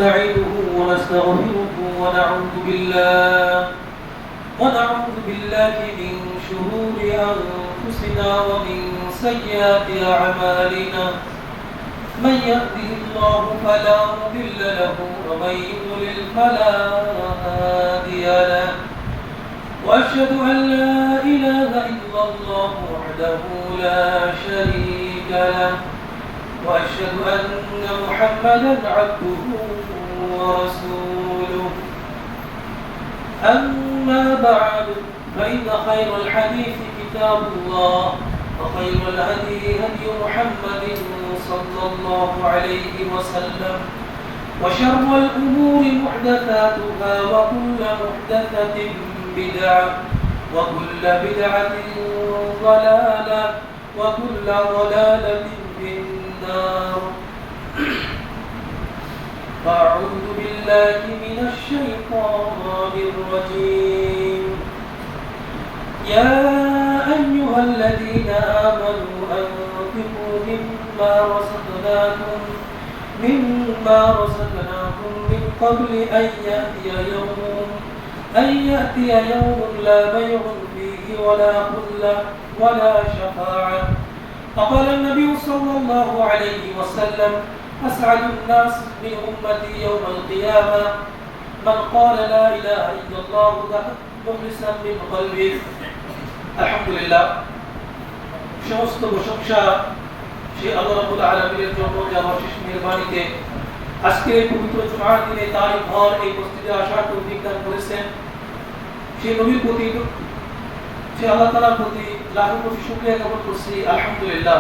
ونستعينه ونستغفره ونعوذ بالله من شرور أنفسنا ومن سيئات أعمالنا من يهده الله فلا مضل له ومن يضلل فلا هادي له وأشهد أن لا إله إلا الله وحده لا شريك له وأشهد أن محمدا عبده ورسوله أما بعد فإن خير الحديث كتاب الله وخير الهدي هدي محمد صلى الله عليه وسلم وشر الأمور محدثاتها وكل محدثة بدعة وكل بدعة ضلالة وكل ضلالة في النار. أعوذ بالله من الشيطان الرجيم. يا أيها الذين آمنوا أنفقوا مما رزقناكم من قبل أن يأتي يوم لا بيع فيه ولا خلة ولا شفاعة. فقال النبي صلى الله عليه وسلم: أسعد الناس من أمتي يوم القيامة من قال لا إله إلا الله مخلصا من قلبه. الحمد لله, সমস্ত প্রশংসা সেই আল্লাহ রাব্বুল আলামিনের জন্য যার অশেষ মেহেরবানিতে আজকে পবিত্র জুমার দিনে তার ঘর এই মসজিদে আসার তৌফিক দান করেছেন। সেই নবীর প্রতি সেই আল্লাহ তাআলার প্রতি লাখো কোটি শুকরিয়া জ্ঞাপন করছি। আলহামদুলিল্লাহ,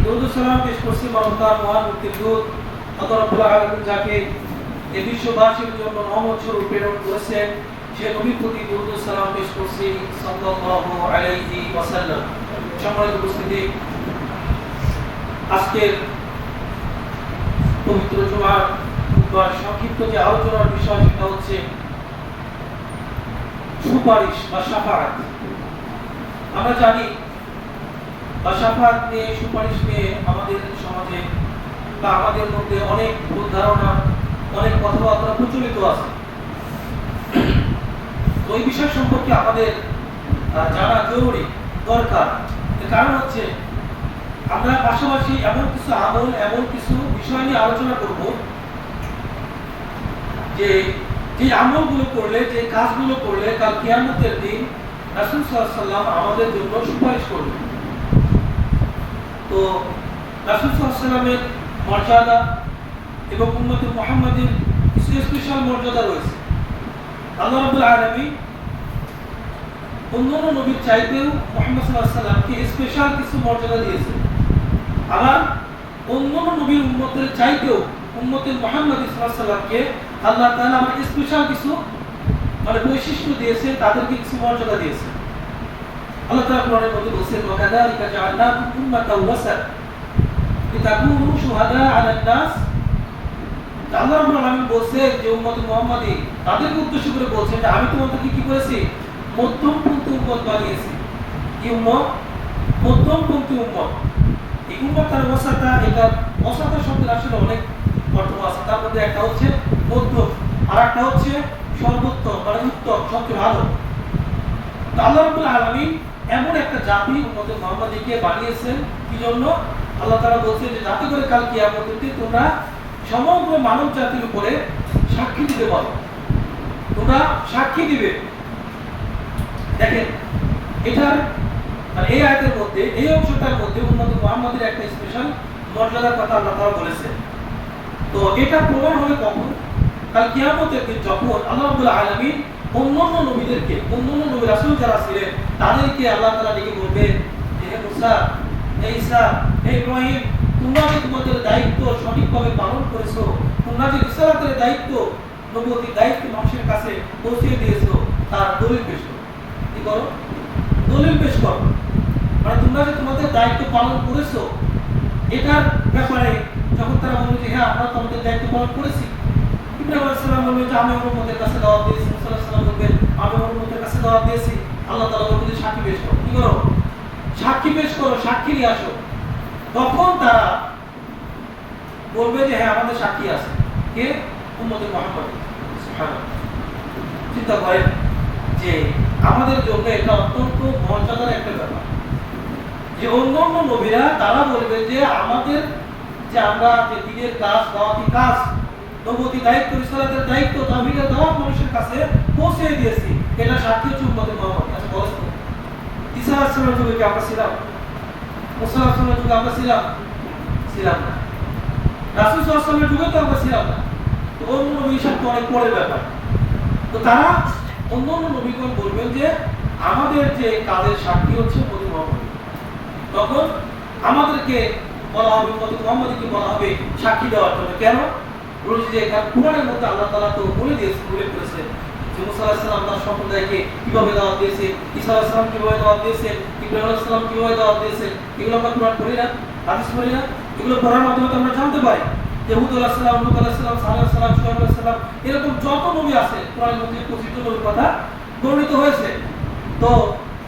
দরুদ ও সালাম পেশ করছি মানবতার মহান মুক্তির দূত আল্লাহ রাব্বুল আলামিন যাকে এই বিশ্ববাসীর জন্য রহমত স্বরূপ প্রেরণ করেছেন সেই নবীর প্রতি দরুদ ও সালাম পেশ করছি সাল্লাল্লাহু আলাইহি ওয়াসাল্লাম। সম্মানিত উপস্থিতি, আজকের পবিত্র জুমার খুতবার সংক্ষিপ্ত যে আলোচনার বিষয় সেটা হচ্ছে সুপারিশ বা শাফাআত। আমরা জানি বা শাফাআত নিয়ে, সুপারিশ নিয়ে আমাদের সমাজে বা আমাদের মধ্যে অনেক ভুল ধারণা, অনেক কথাবার্তা প্রচলিত আছে। ওই বিষয় সম্পর্কে আমাদের জানা জরুরি, দরকার। কারণ হচ্ছে আমরা পাশাপাশি এমন কিছু আমল, এমন কিছু বিষয় নিয়ে আলোচনা করব যে আমলগুলো করলে, যে কাজগুলো করলে কাল কিয়ামতের দিন রাসূল সাল্লাল্লাহু আলাইহি ওয়াসাল্লাম আমাদের জন্য সুপারিশ করবেন। তো রাসূল সাল্লাল্লাহু আলাইহি ওয়াসাল্লামের মর্যাদা এবং উম্মতে মুহাম্মাদের কিছু স্পেশাল মর্যাদা রয়েছে। আল্লাহ রাব্বুল আলামিন অন্যান্য নবীর চাইতেও মুহাম্মদ সাল্লাল্লাহু আলাইহি ওয়াসাল্লামকে স্পেশাল কিছু মর্যাদা দিয়েছেন। আবার অন্যান্য নবীর উম্মতের চাইতেও উম্মতে মুহাম্মদ সাল্লাল্লাহু আলাইহি ওয়াসাল্লামকে আল্লাহ তাআলা স্পেশাল কিছু বৈশিষ্ট্য দিয়েছেন, তাদেরকে কিছু মর্যাদা দিয়েছেন। আল্লাহ তাআলা কোরআনের মধ্যে বলেছেন, ওয়া কাযালিকা জাআলনাকুম উম্মাতান ওয়াসাত লিতাকুনু শুহাদা আলান নাস। আল্লাহ রাব্বুল আলামিন বলেছেন যে উম্মতে মুহাম্মাদি, তাদেরকে উদ্দেশ্য করে বলছেন যে আমি তোমাদেরকে কি করেছি? মধ্যমপন্থী উম্মত বানিয়েছি। কি উম্মত? মধ্যমপন্থী উম্মত। এই উম্মত তার ওয়াসাতা, এটা ওয়াসাতা শব্দের আসলে অনেক অর্থ আছে। তার মধ্যে একটা হচ্ছে মধ্যম, আর একটা হচ্ছে সর্বোত্তম, মানে উত্তম, সবচেয়ে ভালো। তো আল্লাহ রাব্বুল আলামিন এমন একটা জাতি উম্মতে মুহাম্মাদিকে বানিয়েছেন কি জন্য? আল্লাহ তাআলা বলছেন যে যাতে করে কাল কিয়ামতের দিন তোমরা সমগ্র মানব জাতির উপরে সাক্ষী দিতে পারো, তোমরা সাক্ষী দিবে। দেখেন, এটার মানে এই আয়াতের মধ্যে, এই অংশটার মধ্যে উম্মতে মুহাম্মাদের একটা স্পেশাল মর্যাদার কথা আল্লাহ তাআলা বলেছেন। তো এটা প্রমাণ হবে কখন? কাল কিয়ামতের দিন যখন আল্লাহ রাব্বুল আলামিন অন্যান্য নবীদেরকে, অন্যান্য নবী রাসূল যারা ছিলেন তাদেরকে আল্লাহ তাআলা ডেকে বলবেন, হে মুসা, হে ঈসা, হে ইব্রাহিম, তোমরা যে তোমাদের দায়িত্ব সঠিকভাবে পালন করেছো, তোমরা যে রিসালাতের দায়িত্ব, নবুয়তির দায়িত্ব মানুষের কাছে পৌঁছে দিয়েছো, তার দলিল পেশ করো। কি করো? দলিল পেশ করো। মানে তোমরা যে তোমাদের দায়িত্ব পালন করেছো এটার ব্যাপারে যখন তারা বলবে যে হ্যাঁ আমরা তোমাদের দায়িত্ব পালন করেছি, ইব্রাহিম আলাইহিস সালাম বলবেন যে আমি উম্মতের কাছে দাওয়াত দিয়েছি, মুসা আলাইহিস সালাম বলবেন আমি উম্মতের কাছে দাওয়াত দিয়েছি। আল্লাহ তাআলা বলবেন যে সাক্ষী পেশ করো। কি করো? সাক্ষী পেশ করো, সাক্ষী নিয়ে আসো। তখন তারা বলবে যে হ্যাঁ আমাদের সাক্ষী আছে। কে? উম্মতে মুহাম্মদ। সুবহানাল্লাহ। চিন্তা করেন যে আমাদের জন্য এটা অত্যন্ত মর্যাদার একটা ব্যাপার যে অন্যান্য নবীরা তারা বলবে যে আমাদের যে আমরা যে দিনের কাজ, দাওয়াতি কাজ, নবুয়তি দায়িত্ব, রিসালাতের দায়িত্ব, তাওহীদের দাওয়াত মানুষের কাছে পৌঁছে দিয়েছি, এটা সাক্ষী হচ্ছে উম্মতে মুহাম্মদ। আচ্ছা বলেন তো, ঈসা আলাইহিস সালামের যুগে কি আমরা ছিলাম? মুসা আলাইহিস সালামের যুগে আমরা ছিলাম না। রাসূল সাল্লাল্লাহু আলাইহি ওয়াসাল্লামের যুগে তো আমরা ছিলাম না। তো অন্য নবী সব তো অনেক পরের ব্যাপার। তো তারা অন্যান্য নবীগণ বলবেন যে আমাদের যে কাজের সাক্ষী হচ্ছে উম্মতে মুহাম্মদ। তখন আমাদেরকে বলা হবে, উম্মতে মুহাম্মদকে বলা হবে সাক্ষী দেওয়ার জন্য। কেন? বলছি যে কুরআনের মধ্যে আল্লাহ তাআলা তো বলে করেছেন যে মুসা আলাইহিস সালাম তার সম্প্রদায়কে কিভাবে দাওয়াত দিয়েছে, ঈসা আলাইহিস সালাম কিভাবে দাওয়াত দিয়েছে, ইব্রাহিম আলাইহিস সালাম কিভাবে দাওয়াত দিয়েছে। এগুলো আমরা কুরআন পড়ি না, হাদিস পড়ি না? এগুলো পড়ার মাধ্যমে তো আমরা জানতে পারি যে হুদ আলাইহিস সালাম, লূত আলাইহিস সালাম, সালেহ আলাইহিস সালাম, শুআয়ব আলাইহিস সালাম, এরকম যত নবী আছে কুরআনের মধ্যে 25 জন নবীর কথা বর্ণিত হয়েছে। তো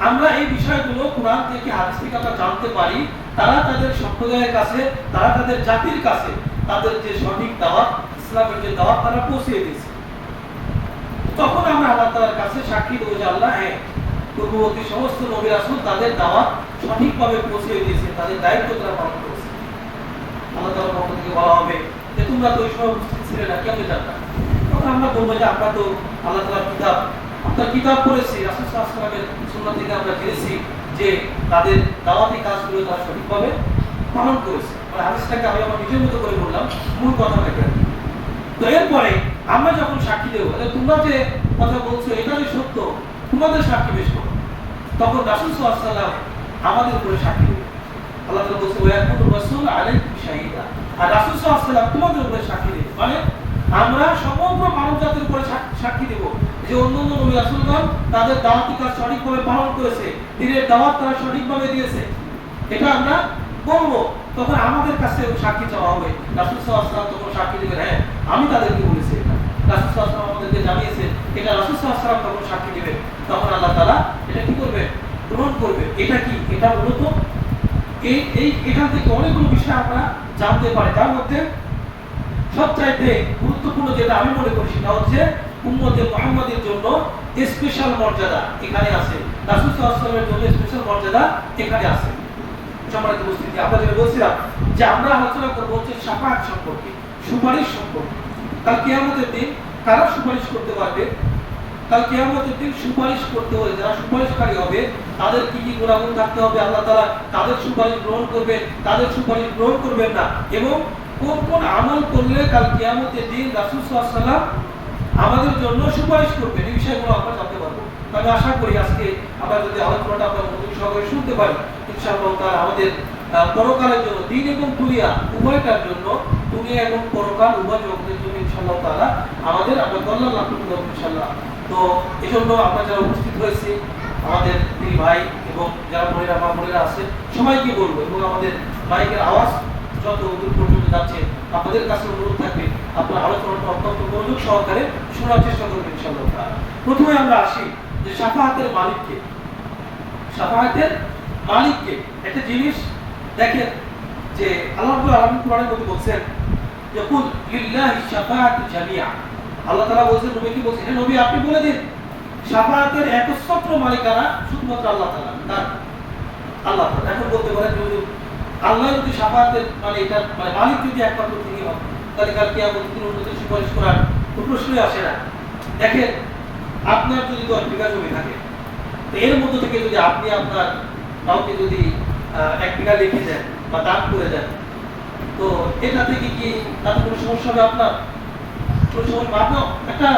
আমরা এই বিষয়গুলো কুরআন থেকে, হাদিস থেকে আমরা জানতে পারি। তারা তাদের সম্প্রদায়ের কাছে, তারা তাদের জাতির কাছে তাদের যে সঠিক দাওয়াত, ইসলামের যে দাওয়াত তারা পৌঁছে দিয়েছে। তখন আমরা আল্লাহ তাআলার কাছে সাক্ষী দেব যে আল্লাহ হ্যাঁ, পূর্ববর্তী সমস্ত নবী রাসূল তাদের দাওয়াত সঠিকভাবে পৌঁছে দিয়েছে, তাদের দায়িত্ব তারা পালন করেছে। আল্লাহ তাআলার পক্ষ থেকে বলা হবে যে তোমরা তো ওই সময় উপস্থিত ছিলে না, কেমনে জানতা? তখন আমরা বলবো যে আমরা তো আল্লাহ তাআলার কিতাব, আপনার কিতাব পড়েছি, রাসূল সাল্লাল্লাহু আলাইহি ওয়াসাল্লামের সুন্নাহ থেকে আমরা জেনেছি যে তাদের দাওয়াতি কাজগুলো তারা সঠিকভাবে পালন করেছে। মানে হাদিসটাকে আমি আমার নিজের মতো করে বললাম, মূল কথাটাকে। তো এরপরে আমরা যখন সাক্ষী দেবো, তোমরা যে কথা বলছো এটা যে সত্য, তোমাদের সাক্ষী পেশ করো। তখন রাসূল সাল্লাল্লাহু আলাইহি ওয়াসাল্লাম আমাদের উপরে সাক্ষী দেবে। আল্লাহ তাআলা বলছে ওয়াকুনু রাসূল আলাইকুম শাহীদা, আর রাসূল সাল্লাল্লাহু আলাইহি ওয়াসাল্লাম তোমাদের উপরে সাক্ষী দেবে। মানে আমরা সমগ্র মানব জাতির উপরে সাক্ষী দেব যে অন্যান্য নবী রাসূলগণ তাদের দাওয়াতি কাজ সঠিকভাবে পালন করেছে, দ্বীনের দাওয়াত তারা সঠিকভাবে দিয়েছে, এটা আমরা বলবো। তখন আমাদের কাছে সাক্ষী চাওয়া হবে। রাসূল সাল্লাল্লাহু আলাইহি ওয়াসাল্লাম তখন সাক্ষী দেবেন, হ্যাঁ আমি তাদেরকে বলেছি, এটা রাসূল সাল্লাল্লাহু আলাইহি ওয়াসাল্লাম আমাদেরকে জানিয়েছেন, এটা রাসূল সাল্লাল্লাহু আলাইহি ওয়াসাল্লাম তখন সাক্ষী দিবেন। তখন আল্লাহ তাআলা এটা কি করবে? গ্রহণ করবে। এটা কি? এটা মূলত এখান থেকে অনেকগুলো বিষয় আমরা জানতে পারি। তার মধ্যে সবচাইতে গুরুত্বপূর্ণ যেটা আমি মনে করি সেটা হচ্ছে উম্মতে মুহাম্মাদের জন্য স্পেশাল মর্যাদা এখানে আছে, রাসূল সাল্লাল্লাহু আলাইহি ওয়াসাল্লামের জন্য স্পেশাল মর্যাদা এখানে আছে। সম্মানিত উপস্থিতি, আমরা যেটা বলছিলাম যে আমরা আলোচনা করব হচ্ছে শাফাআত সম্পর্কে, সুপারিশ সম্পর্কে। কাল কিয়ামতের দিন কারা সুপারিশ করতে পারবে? কাল কিয়ামতের দিন সুপারিশ করতে হলে যারা সুপারিশকারী হবে তাদের কি কি গুণাগুণ থাকতে হবে, আল্লাহ তাআলা তাদের সুপারিশ গ্রহণ করবেন, তাদের সুপারিশ গ্রহণ করবেন না, এবং কোন কোন আমল করলে কাল কিয়ামতের দিন রাসূল সাল্লাল্লাহু আলাইহি ওয়াসাল্লাম আমাদের জন্য সুপারিশ করবেন, এই বিষয়গুলো আমরা জানতে পারবো। আমি আশা করি আজকে আমরা যদি আলোচনাটা আমরা মনোযোগ সহকারে শুনতে পারি, ইনশাআল্লাহ তাআলা আমাদের পরকালের জন্য, দিন এবং দুনিয়া উভয়টার জন্য, দুনিয়া এবং পরকাল উভয় জগতের জন্য ইনশাআল্লাহ তাআলা আমাদের আমরা কল্যাণ লাভ করতে পারবো ইনশাআল্লাহ। তো এজন্য আমরা যারা উপস্থিত হয়েছি, আমাদের দিদি ভাই এবং যারা বোনেরা মা বোনেরা আছেন সবাইকে বলবো, এবং আমাদের মাইকের আওয়াজ যত দূর পর্যন্ত যাচ্ছে আপনাদের কাছে অনুরোধ থাকবে আপনার আলোচনাটা অত্যন্ত মনোযোগ সহকারে শোনার চেষ্টা করবেন ইনশাআল্লাহ তাআলা। প্রথমে আমরা আসি যে শাফাআতের মালিককে। শাফাআতের মালিককে একটা জিনিস দেখেন যে আল্লাহ রাব্বুল আলামিন কোরআনের মধ্যে বলছেন যে কুল লিল্লাহি শাফাআতু জামিআ। আল্লাহ তাআলা বলেছেন, নবীকে বলছেন, হে নবী আপনি বলে দিন শাফাআতের একচ্ছত্র মালিকানা শুধুমাত্র আল্লাহ তাআলা, তার আল্লাহ তাআলা। এখন বলতে পারেন যদি আল্লাহ যদি শাফাআতের মানে এটা মানে মালিক যদি একমাত্র তিনি হন, তাহলে কাল কিয়ামতের দিন অন্যদের সুপারিশ করার কোনো প্রশ্নই আসে না। দেখেন আপনার যদি 10 বিঘা জমি থাকে, তো এর মধ্য থেকে যদি আপনি আপনার কাউকে যদি 1 বিঘা লিখে দেন বা দান করে দেন, তো এটা থেকে কি তাতে কোনো সমস্যা হবে? আপনার কোনো সমস্যা? আপনি একটা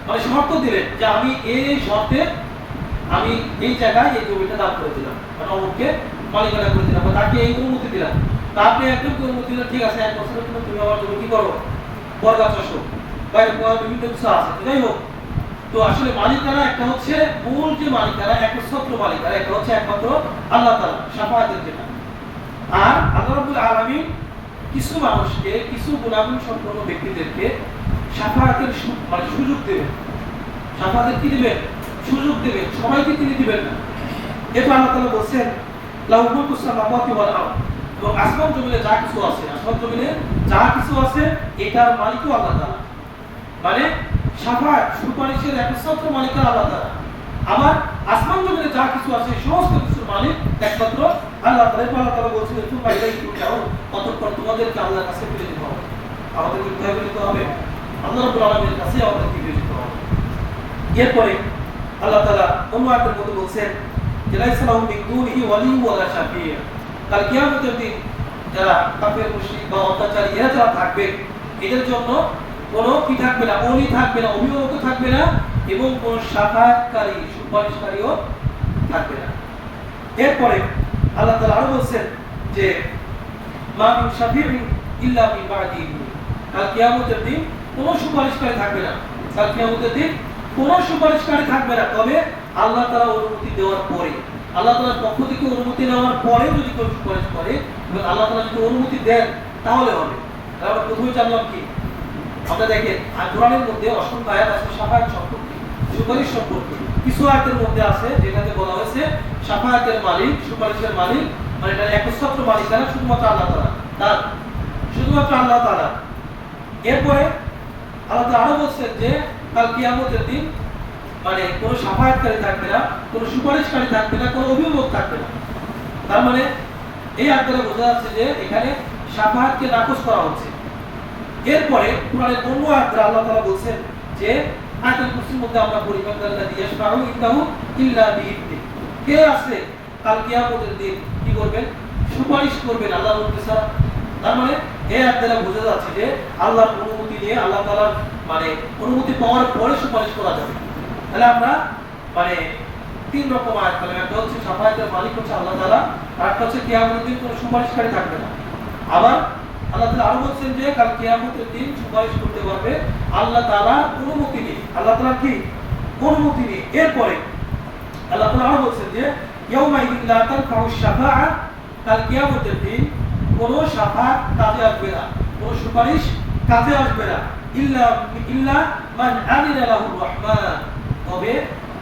মানে শর্ত দিলেন যে আমি এই শর্তে আমি এই জায়গায় এই জমিটা দান করে দিলাম, মানে অমুককে মালিকানা করে দিলাম, বা তাকে এই অনুমতি দিলাম। তা আপনি একজনকে অনুমতি দিলেন, ঠিক আছে 1 বছরের জন্য তুমি আমার জমি কি করো, বর্গা চাষ, বাইরে বিভিন্ন কিছু আছে, যাই হোক। তো আসলে মালিকানা একটা হচ্ছে মূল যে মালিকানা, একচ্ছত্র মালিকানা, একটা হচ্ছে একমাত্র আল্লাহ তাআলা শাফাআতের যেটা। আর আল্লাহ রাব্বুল আলামিন কিছু মানুষকে, কিছু গুণাগুণ সম্পন্ন ব্যক্তিদেরকে শাফাআতের মানে সুযোগ দেবেন। শাফাআতের কি দিবেন? সুযোগ দেবেন। সবাইকে তিনি দিবেন না। এটা আল্লাহ তাআলা বলেন লাহু মুলকুস সামাওয়াতি ওয়াল আরদ, এবং আসমান জমিনে যা কিছু আছে, আসমান জমিনে যা কিছু আছে এটার মালিকও আল্লাহ তাআলা। মানে শাফাআত সুপারিশের একমাত্র মালিক আল্লাহ তাআলা। আবার আসমান জমিনে যা কিছু আছে সমস্ত কিছুর মালিক একমাত্র আল্লাহ তাআলা। আল্লাহ তাআলা বলছিলেন তোমরা ইলাইহি তুরজাউন, অতঃপর তোমাদেরকে আল্লাহর কাছে ফিরে যেতে হবে। আমাদেরকে কোথায় ফিরে যেতে হবে? আল্লাহ রাব্বুল আলামিনের কাছে আমাদেরকে ফিরে যেতে হবে। এরপরে আল্লাহ তাআলা অন্য আয়াতের মধ্যে বলছেন যে লাইসা লাহুম মিন দুনিহি ওয়ালিয়্যুন ওয়ালা শাফিয়্যা। কাল কিয়ামতের দিন যারা কাফের মুশরিক বা অত্যাচারী এরা যারা থাকবে এদের জন্য কোনো কি থাকবে না, ওলি থাকবে না, অভিভাবক থাকবে না, এবং কোন শাফাআতকারী সুপারিশকারীও থাকবে না। এরপরে আল্লাহ তাআলা আরো বলেন যে মা মিন শাফিঈন ইল্লা মিন বাদি ইযনি। কাল কিয়ামতের দিন কোনো সুপারিশকারী থাকবে না। কাল কিয়ামতের দিন কোনো সুপারিশকারী থাকবে না, তবে আল্লাহ তাআলা অনুমতি দেওয়ার পরে, আল্লাহ তাআলার পক্ষ থেকে অনুমতি নেওয়ার পরে যদি কেউ সুপারিশ করে এবং আল্লাহ তাআলা যদি অনুমতি দেন তাহলে হবে। আমরা প্রথমে জানলাম কি, আমরা দেখেন কোরআনের মধ্যে অসংখ্য আয়াত আছে শাফাআত সম্পর্কে, সুপারিশ সম্পর্কে। কিছু আয়াতের মধ্যে আছে যেটাতে বলা হয়েছে শাফাআতের মালিক, সুপারিশের মালিক মানে এটা একমাত্র মালিক না, শুধুমাত্র আল্লাহ তাআলা, তার শুধুমাত্র আল্লাহ তাআলা। এরপরে আল্লাহ তাআলা আরো বলছেন যে কাল কিয়ামতের দিন মানে কোনো শাফাআতকারী থাকবে না, কোনো সুপারিশকারী থাকবে না, কোনো অভিভাবক থাকবে না। তার মানে এই আয়াত দ্বারা বোঝা যাচ্ছে যে এখানে শাফাআতকে নাকচ করা হচ্ছে। এরপরে কোরআনের অন্য আয়াতে আল্লাহ তাআলা বলেন যে আয়াতুল কুরসির মধ্যে আমরা পড়ি বান্দাল্লাযী ইয়াশফাউ ইনদাহু ইল্লা বিইذনি। কে আছে কাল কিয়ামতের দিন কি করবেন? সুপারিশ করবেন আল্লাহর অনুমতি ছাড়া। তার মানে এই আয়াত দ্বারা বোঝা যাচ্ছে যে আল্লাহর অনুমতি নিয়ে, আল্লাহ তাআলার মানে অনুমতি পাওয়ার পরে সুপারিশ করা যাবে। তাহলে আমরা মানে তিন রকম আয়াত পেলাম। একটা হচ্ছে শাফাআতের মালিক হচ্ছে আল্লাহ তাআলা, আর একটা হচ্ছে কিয়ামতের দিন কোনো সুপারিশকারী থাকবে না। আবার আল্লাহ তাআলা আরো বলছেন যে কাল কিয়ামতের দিন সুপারিশ করতে পারবে আল্লাহ তাআলার অনুমতি নিয়ে, আল্লাহ তাআলার কি অনুমতি নিয়ে। এরপরে আল্লাহ তাআলা আরো বলছেন যে ইয়াউমা ইযিন লা তানফাউ শাফাআ, কাল কিয়ামতের দিন কোনো শাফাআত কাজে আসবে না, কোনো সুপারিশ কাজে আসবে না, ইল্লা মান আযিনা লাহুর রাহমান, তবে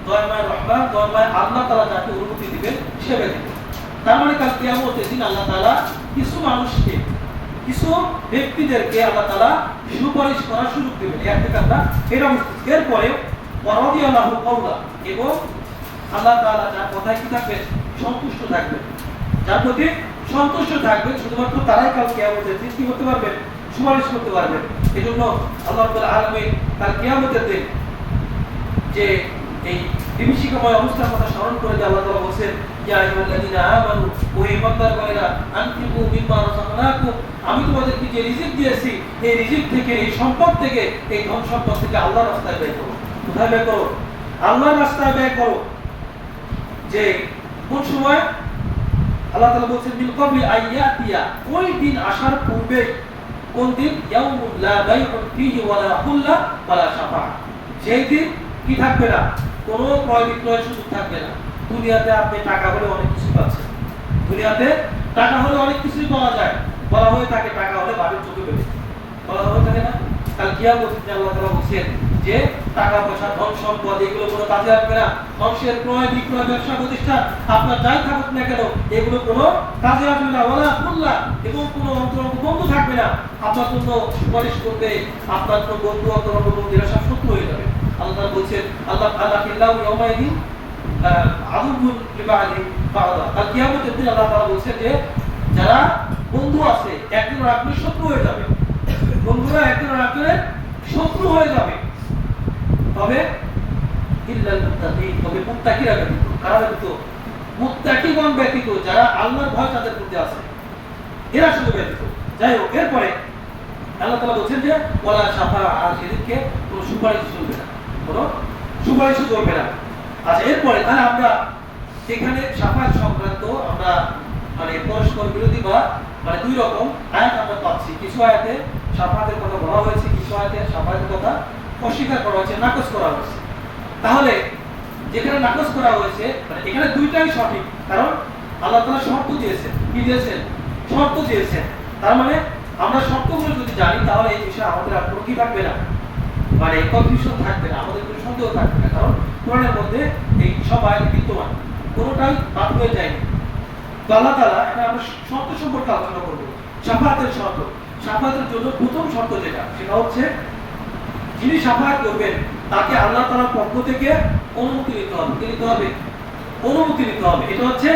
দয়াময় রহমান, দয়াময় আল্লাহ তাআলা যাকে অনুমতি দিবেন সে ব্যতীত। তার মানে কাল কিয়ামতের দিন আল্লাহ তাআলা কিছু মানুষকে, কিছু ব্যক্তিদেরকে আল্লাহ তাআলা সুপারিশ করার সুযোগ দিবেন। এর থেকে আমরা এটা বুঝতেছি। এরপরে ওয়ারাদিয়াল্লাহু কাওলা, এবং আল্লাহ তাআলা যার কথায় কি থাকবেন? সন্তুষ্ট থাকবেন, যার প্রতি সন্তুষ্ট থাকবেন, শুধুমাত্র তারাই কাল কিয়ামতের দিন কি করতে পারবেন? সুপারিশ করতে পারবেন। এজন্য আল্লাহ রাব্বুল আলামিন কাল কিয়ামতের দিন যে এই বিভীষিকাময় অবস্থার কথা স্মরণ করে যে আল্লাহ তাআলা বলেন ইয়া আইয়ুহাল্লাযীনা আমানু, ও ঈমানদারগণেরা, আনফিকু মিম্মা রাযাকনাকুম, আমি তোমাদেরকে যে রিজিক দিয়েছি এই রিজিক থেকে, এই সম্পদ থেকে, এই ধন সম্পদ থেকে আল্লাহর রাস্তায় ব্যয় করো। কোথায় ব্যয় করো? আল্লাহর রাস্তায় ব্যয় করো। যে কোন সময়? আল্লাহ তাআলা বলেন মিন ক্বাবলি আইয়াতিয়া, ওই দিন আসার পূর্বে। কোন দিন? ইয়াউমুল লা বাইউন ফীহি ওয়ালা খুল্লা ওয়ালা শাফাআ, সেই দিন কি থাকবে না? কোনো ক্রয় বিক্রয়ের সুযোগ থাকবে না। দুনিয়াতে আপনি টাকা হলে অনেক কিছু পাচ্ছেন, দুনিয়াতে টাকা হলে অনেক কিছুই পাওয়া যায়, বলা হয়ে থাকে টাকা হলে বাড়ির চোখে বেড়ে, বলা হয়ে থাকে না? কাল কিয়ামতে আল্লাহ তাআলা বলেন যে টাকা পয়সা, ধন সম্পদ এগুলো কোনো কাজে আসবে না। মানুষের ক্রয় বিক্রয়, ব্যবসা প্রতিষ্ঠান আপনার যাই থাকুক না কেন, এগুলো কোনো কাজে আসবে না। ওয়ালা খুল্লা, এবং কোনো অন্তরঙ্গ বন্ধু থাকবে না আপনার জন্য সুপারিশ করবে। আপনার কোনো বন্ধু অন্তরঙ্গ বন্ধুরা সব শত্রু হয়ে যাবে। আল্লাহ বলছেন আল্লাহ কিল্লাহু ইয়াউমাইদিন আদুবুন লিবাদি বাদা। কাল কিয়ামতের দিন আল্লাহ তাআলা বলছেন যে যারা বন্ধু আছে একজন আরেকজনের শত্রু হয়ে যাবে, বন্ধুরা একজন আরেকজনের শত্রু হয়ে যাবে। তবে ইল্লাল মুত্তাকিন, তবে মুত্তাকিরা ব্যতীত। কারা ব্যতীত? মুত্তাকিগণ ব্যতীত, যারা আল্লাহর ভয় তাদের মধ্যে আছে, এরা শুধু ব্যতীত। যাই হোক, এরপরে আল্লাহ তাআলা বলছেন যে ওয়ালা শাফাআ, আর সেদিনকে কোনো সুপারিশ চলবে না, কোনো সুপারিশ চলবে না। আচ্ছা, এরপরে তাহলে আমরা এখানে শাফাআত সংক্রান্ত আমরা মানে পরস্পর বিরোধী বা মানে দুই রকম আয়াত আমরা পাচ্ছি। কিছু আয়াতে শাফাআতের কথা বলা হয়েছে, কিছু আয়াতে শাফাআতের কথা অস্বীকার করা হয়েছে, নাকচ করা হয়েছে। তাহলে যেখানে নাকচ করা হয়েছে মানে এখানে দুইটাই সঠিক, কারণ আল্লাহ তাআলা শর্ত দিয়েছেন। কি দিয়েছেন? শর্ত দিয়েছেন। তার মানে আমরা শর্তগুলো যদি জানি তাহলে এই বিষয়ে আমাদের আর কোনো কি থাকবে না, মানে কনফিউশন থাকবে না, আমাদের কোনো সন্দেহ থাকবে না। কারণ কোরআনের মধ্যে এই সব আয়াত বিদ্যমান, কোনোটাই বাদ হয়ে যায়নি। তো আল্লাহ তাআলা এটা আমরা শর্ত সম্পর্কে আলোচনা করব। শাফাআতের শর্ত। শাফাআতের জন্য প্রথম শর্ত যেটা, সেটা হচ্ছে যিনি শাফাআত করবেন তাকে আল্লাহ তাআলার পক্ষ থেকে অনুমতি নিতে হবে, কি নিতে হবে? অনুমতি নিতে হবে। এটা হচ্ছে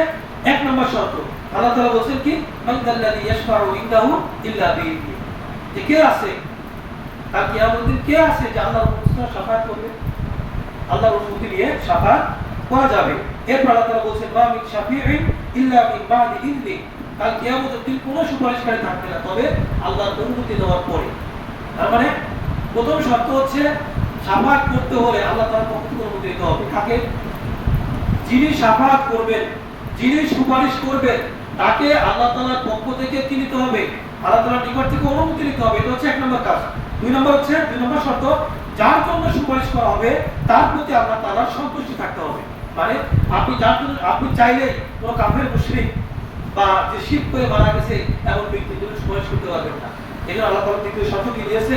এক নম্বর শর্ত। আল্লাহ তাআলা বলেন কি, মান যাল্লাযী ইয়াশফাউ ইনদাহু ইল্লা বিইذনিহি, যে কে আছে আর কিয়ামতের দিন কে আছে যে আল্লাহর অনুমতি শাফাআত করবে? আল্লাহর অনুমতি নিয়ে শাফাআত করা যাবে। এরপর আল্লাহ তাআলা বলেন মা মিন শাফিঈন ইল্লা মিন বাদি ইযনি, কাল কিয়ামতের দিন কোনো সুপারিশকারী থাকবে না তবে আল্লাহর অনুমতি দেওয়ার পরে। তার মানে প্রথম শর্ত হচ্ছে শাফাআত করতে হলে আল্লাহ তাআলার পক্ষ থেকে অনুমতি দিতে হবে। কাকে? যিনি শাফাআত করবেন, যিনি সুপারিশ করবেন তাকে আল্লাহ তাআলার পক্ষ থেকে কি নিতে হবে? আল্লাহ তাআলার নিকট থেকে অনুমতি নিতে হবে। এটা হচ্ছে এক নম্বর কাজ। দুই নম্বর শর্ত, যার জন্য সুপারিশ করা হবে তার প্রতি আল্লাহ তাআলার সন্তুষ্টি থাকতে হবে। মানে আপনি চাইলে কোনো কাফের মুশরিক বা যে শিরক করে মারা গেছে এমন ব্যক্তির জন্য সুপারিশ করতে পারবেন না। এজন্য আল্লাহ তাআলা দ্বিতীয় শর্ত কি দিয়েছে?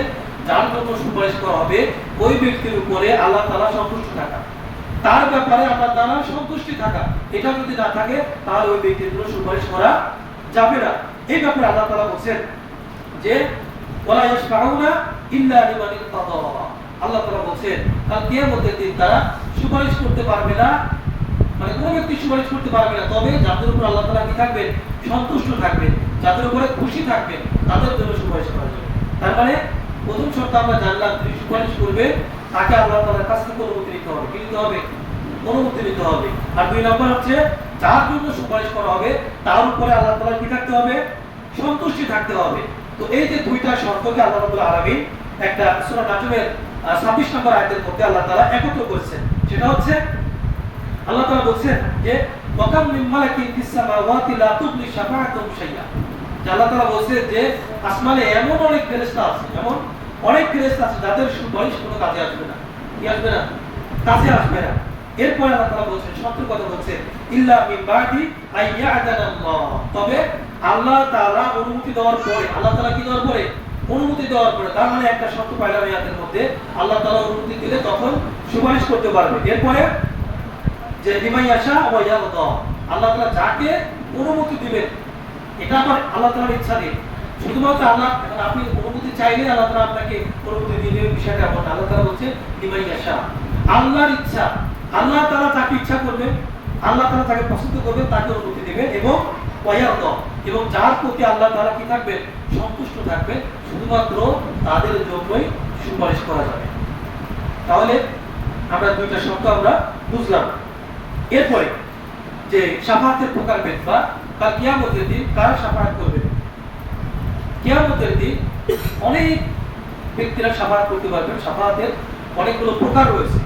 যার জন্য সুপারিশ করা হবে ওই ব্যক্তির উপরে আল্লাহ তাআলা সন্তুষ্ট থাকা, তার ব্যাপারে আল্লাহ তাআলার সন্তুষ্টি থাকা। এটা যদি না থাকে তাহলে ওই ব্যক্তির জন্য সুপারিশ করা যাবে না। এই ব্যাপারে আল্লাহ তাআলা বলেন যে ওয়ালা ইয়াশফাউনা ইল্লা লিমান ইরতাদা। আল্লাহ তাআলা বলেন কাল কিয়ামতের দিন তারা সুপারিশ করতে পারবে না, মানে কোনো ব্যক্তি সুপারিশ করতে পারবে না তবে যাদের উপর আল্লাহ তাআলা কি থাকবেন? সন্তুষ্ট থাকবেন, যাদের উপরে খুশি থাকবেন তাদের জন্য সুপারিশ করা যাবে। তার মানে প্রথম শর্ত আমরা জানলাম, যিনি সুপারিশ করবে তাকে আল্লাহ তাআলার কাছ থেকে অনুমতি নিতে হবে, কি নিতে হবে? অনুমতি নিতে হবে। আর দুই নম্বর হচ্ছে যার জন্য সুপারিশ করা হবে তার উপরে আল্লাহ তাআলার কি থাকতে হবে? সন্তুষ্টি থাকতে হবে। তো এই যে দুইটা শর্তকে আল্লাহ রাব্বুল আলামিন একটা সূরা নাজমের 26 নম্বর আয়াতের মধ্যে আল্লাহ তাআলা একত্র করেছেন। সেটা হচ্ছে আল্লাহ তাআলা বলেন যে ওয়াকাম মিন মালাকিন ফিস সামাওয়াতি লা তুগনি শাফাআতুহুম শাইআ। আল্লাহ তাআলা বলেন যে আসমানে এমন অনেক ফেরেশতা আছে, এমন অনেক ফেরেশতা আছে যাদের সুপারিশ কোনো কাজে আসবে না। কি আসবে না? কাজে আসবে না। এরপর আল্লাহ তাআলা বলেন, সত্য কথা বলেন, ইল্লা মিন বাদি আইয়াদানাল্লাহ, তবে আল্লাহ তাআলা অনুমতি দেওয়ার পরে, আল্লাহ তাআলা কি দেওয়ার পরে? অনুমতি দেওয়ার পরে। তার মানে একটা শর্ত পাইলাম এই আয়াতের মধ্যে, আল্লাহ তাআলা অনুমতি দিলে তখন সুপারিশ করতে পারবে। এরপরে যে লিমাইয়াশা ওয়া ইয়ারদা, আল্লাহ তাআলা যাকে অনুমতি দিবেন এটা আবার আল্লাহ তাআলার ইচ্ছা নেই। শুধুমাত্র আল্লাহ, আপনি অনুমতি চাইলে আল্লাহ তাআলা আপনাকে অনুমতি দিয়ে দেবেন বিষয়টা এমন। আল্লাহ তাআলা বলছেন লিমাইয়াশা, আল্লাহর ইচ্ছা, আল্লাহ তাআলা তাকে ইচ্ছা করবেন, আল্লাহ তাআলা তাকে পছন্দ করবেন তাকে অনুমতি দিবেন। এবং ওয়ায়ারদা, এবং যার প্রতি আল্লাহ তাআলা কি থাকবেন? সন্তুষ্ট থাকবেন, শুধুমাত্র তাদের জন্যই সুপারিশ করা যাবে। তাহলে আমরা দুইটা শব্দ আমরা বুঝলাম। এরপরে যে শাফাআতের প্রকারভেদ বা কিয়ামতের দিন কারা শাফাআত করবে? কিয়ামতের দিন অনেক ব্যক্তিরা শাফাআত করতে পারবেন। শাফাআতের অনেকগুলো প্রকার রয়েছে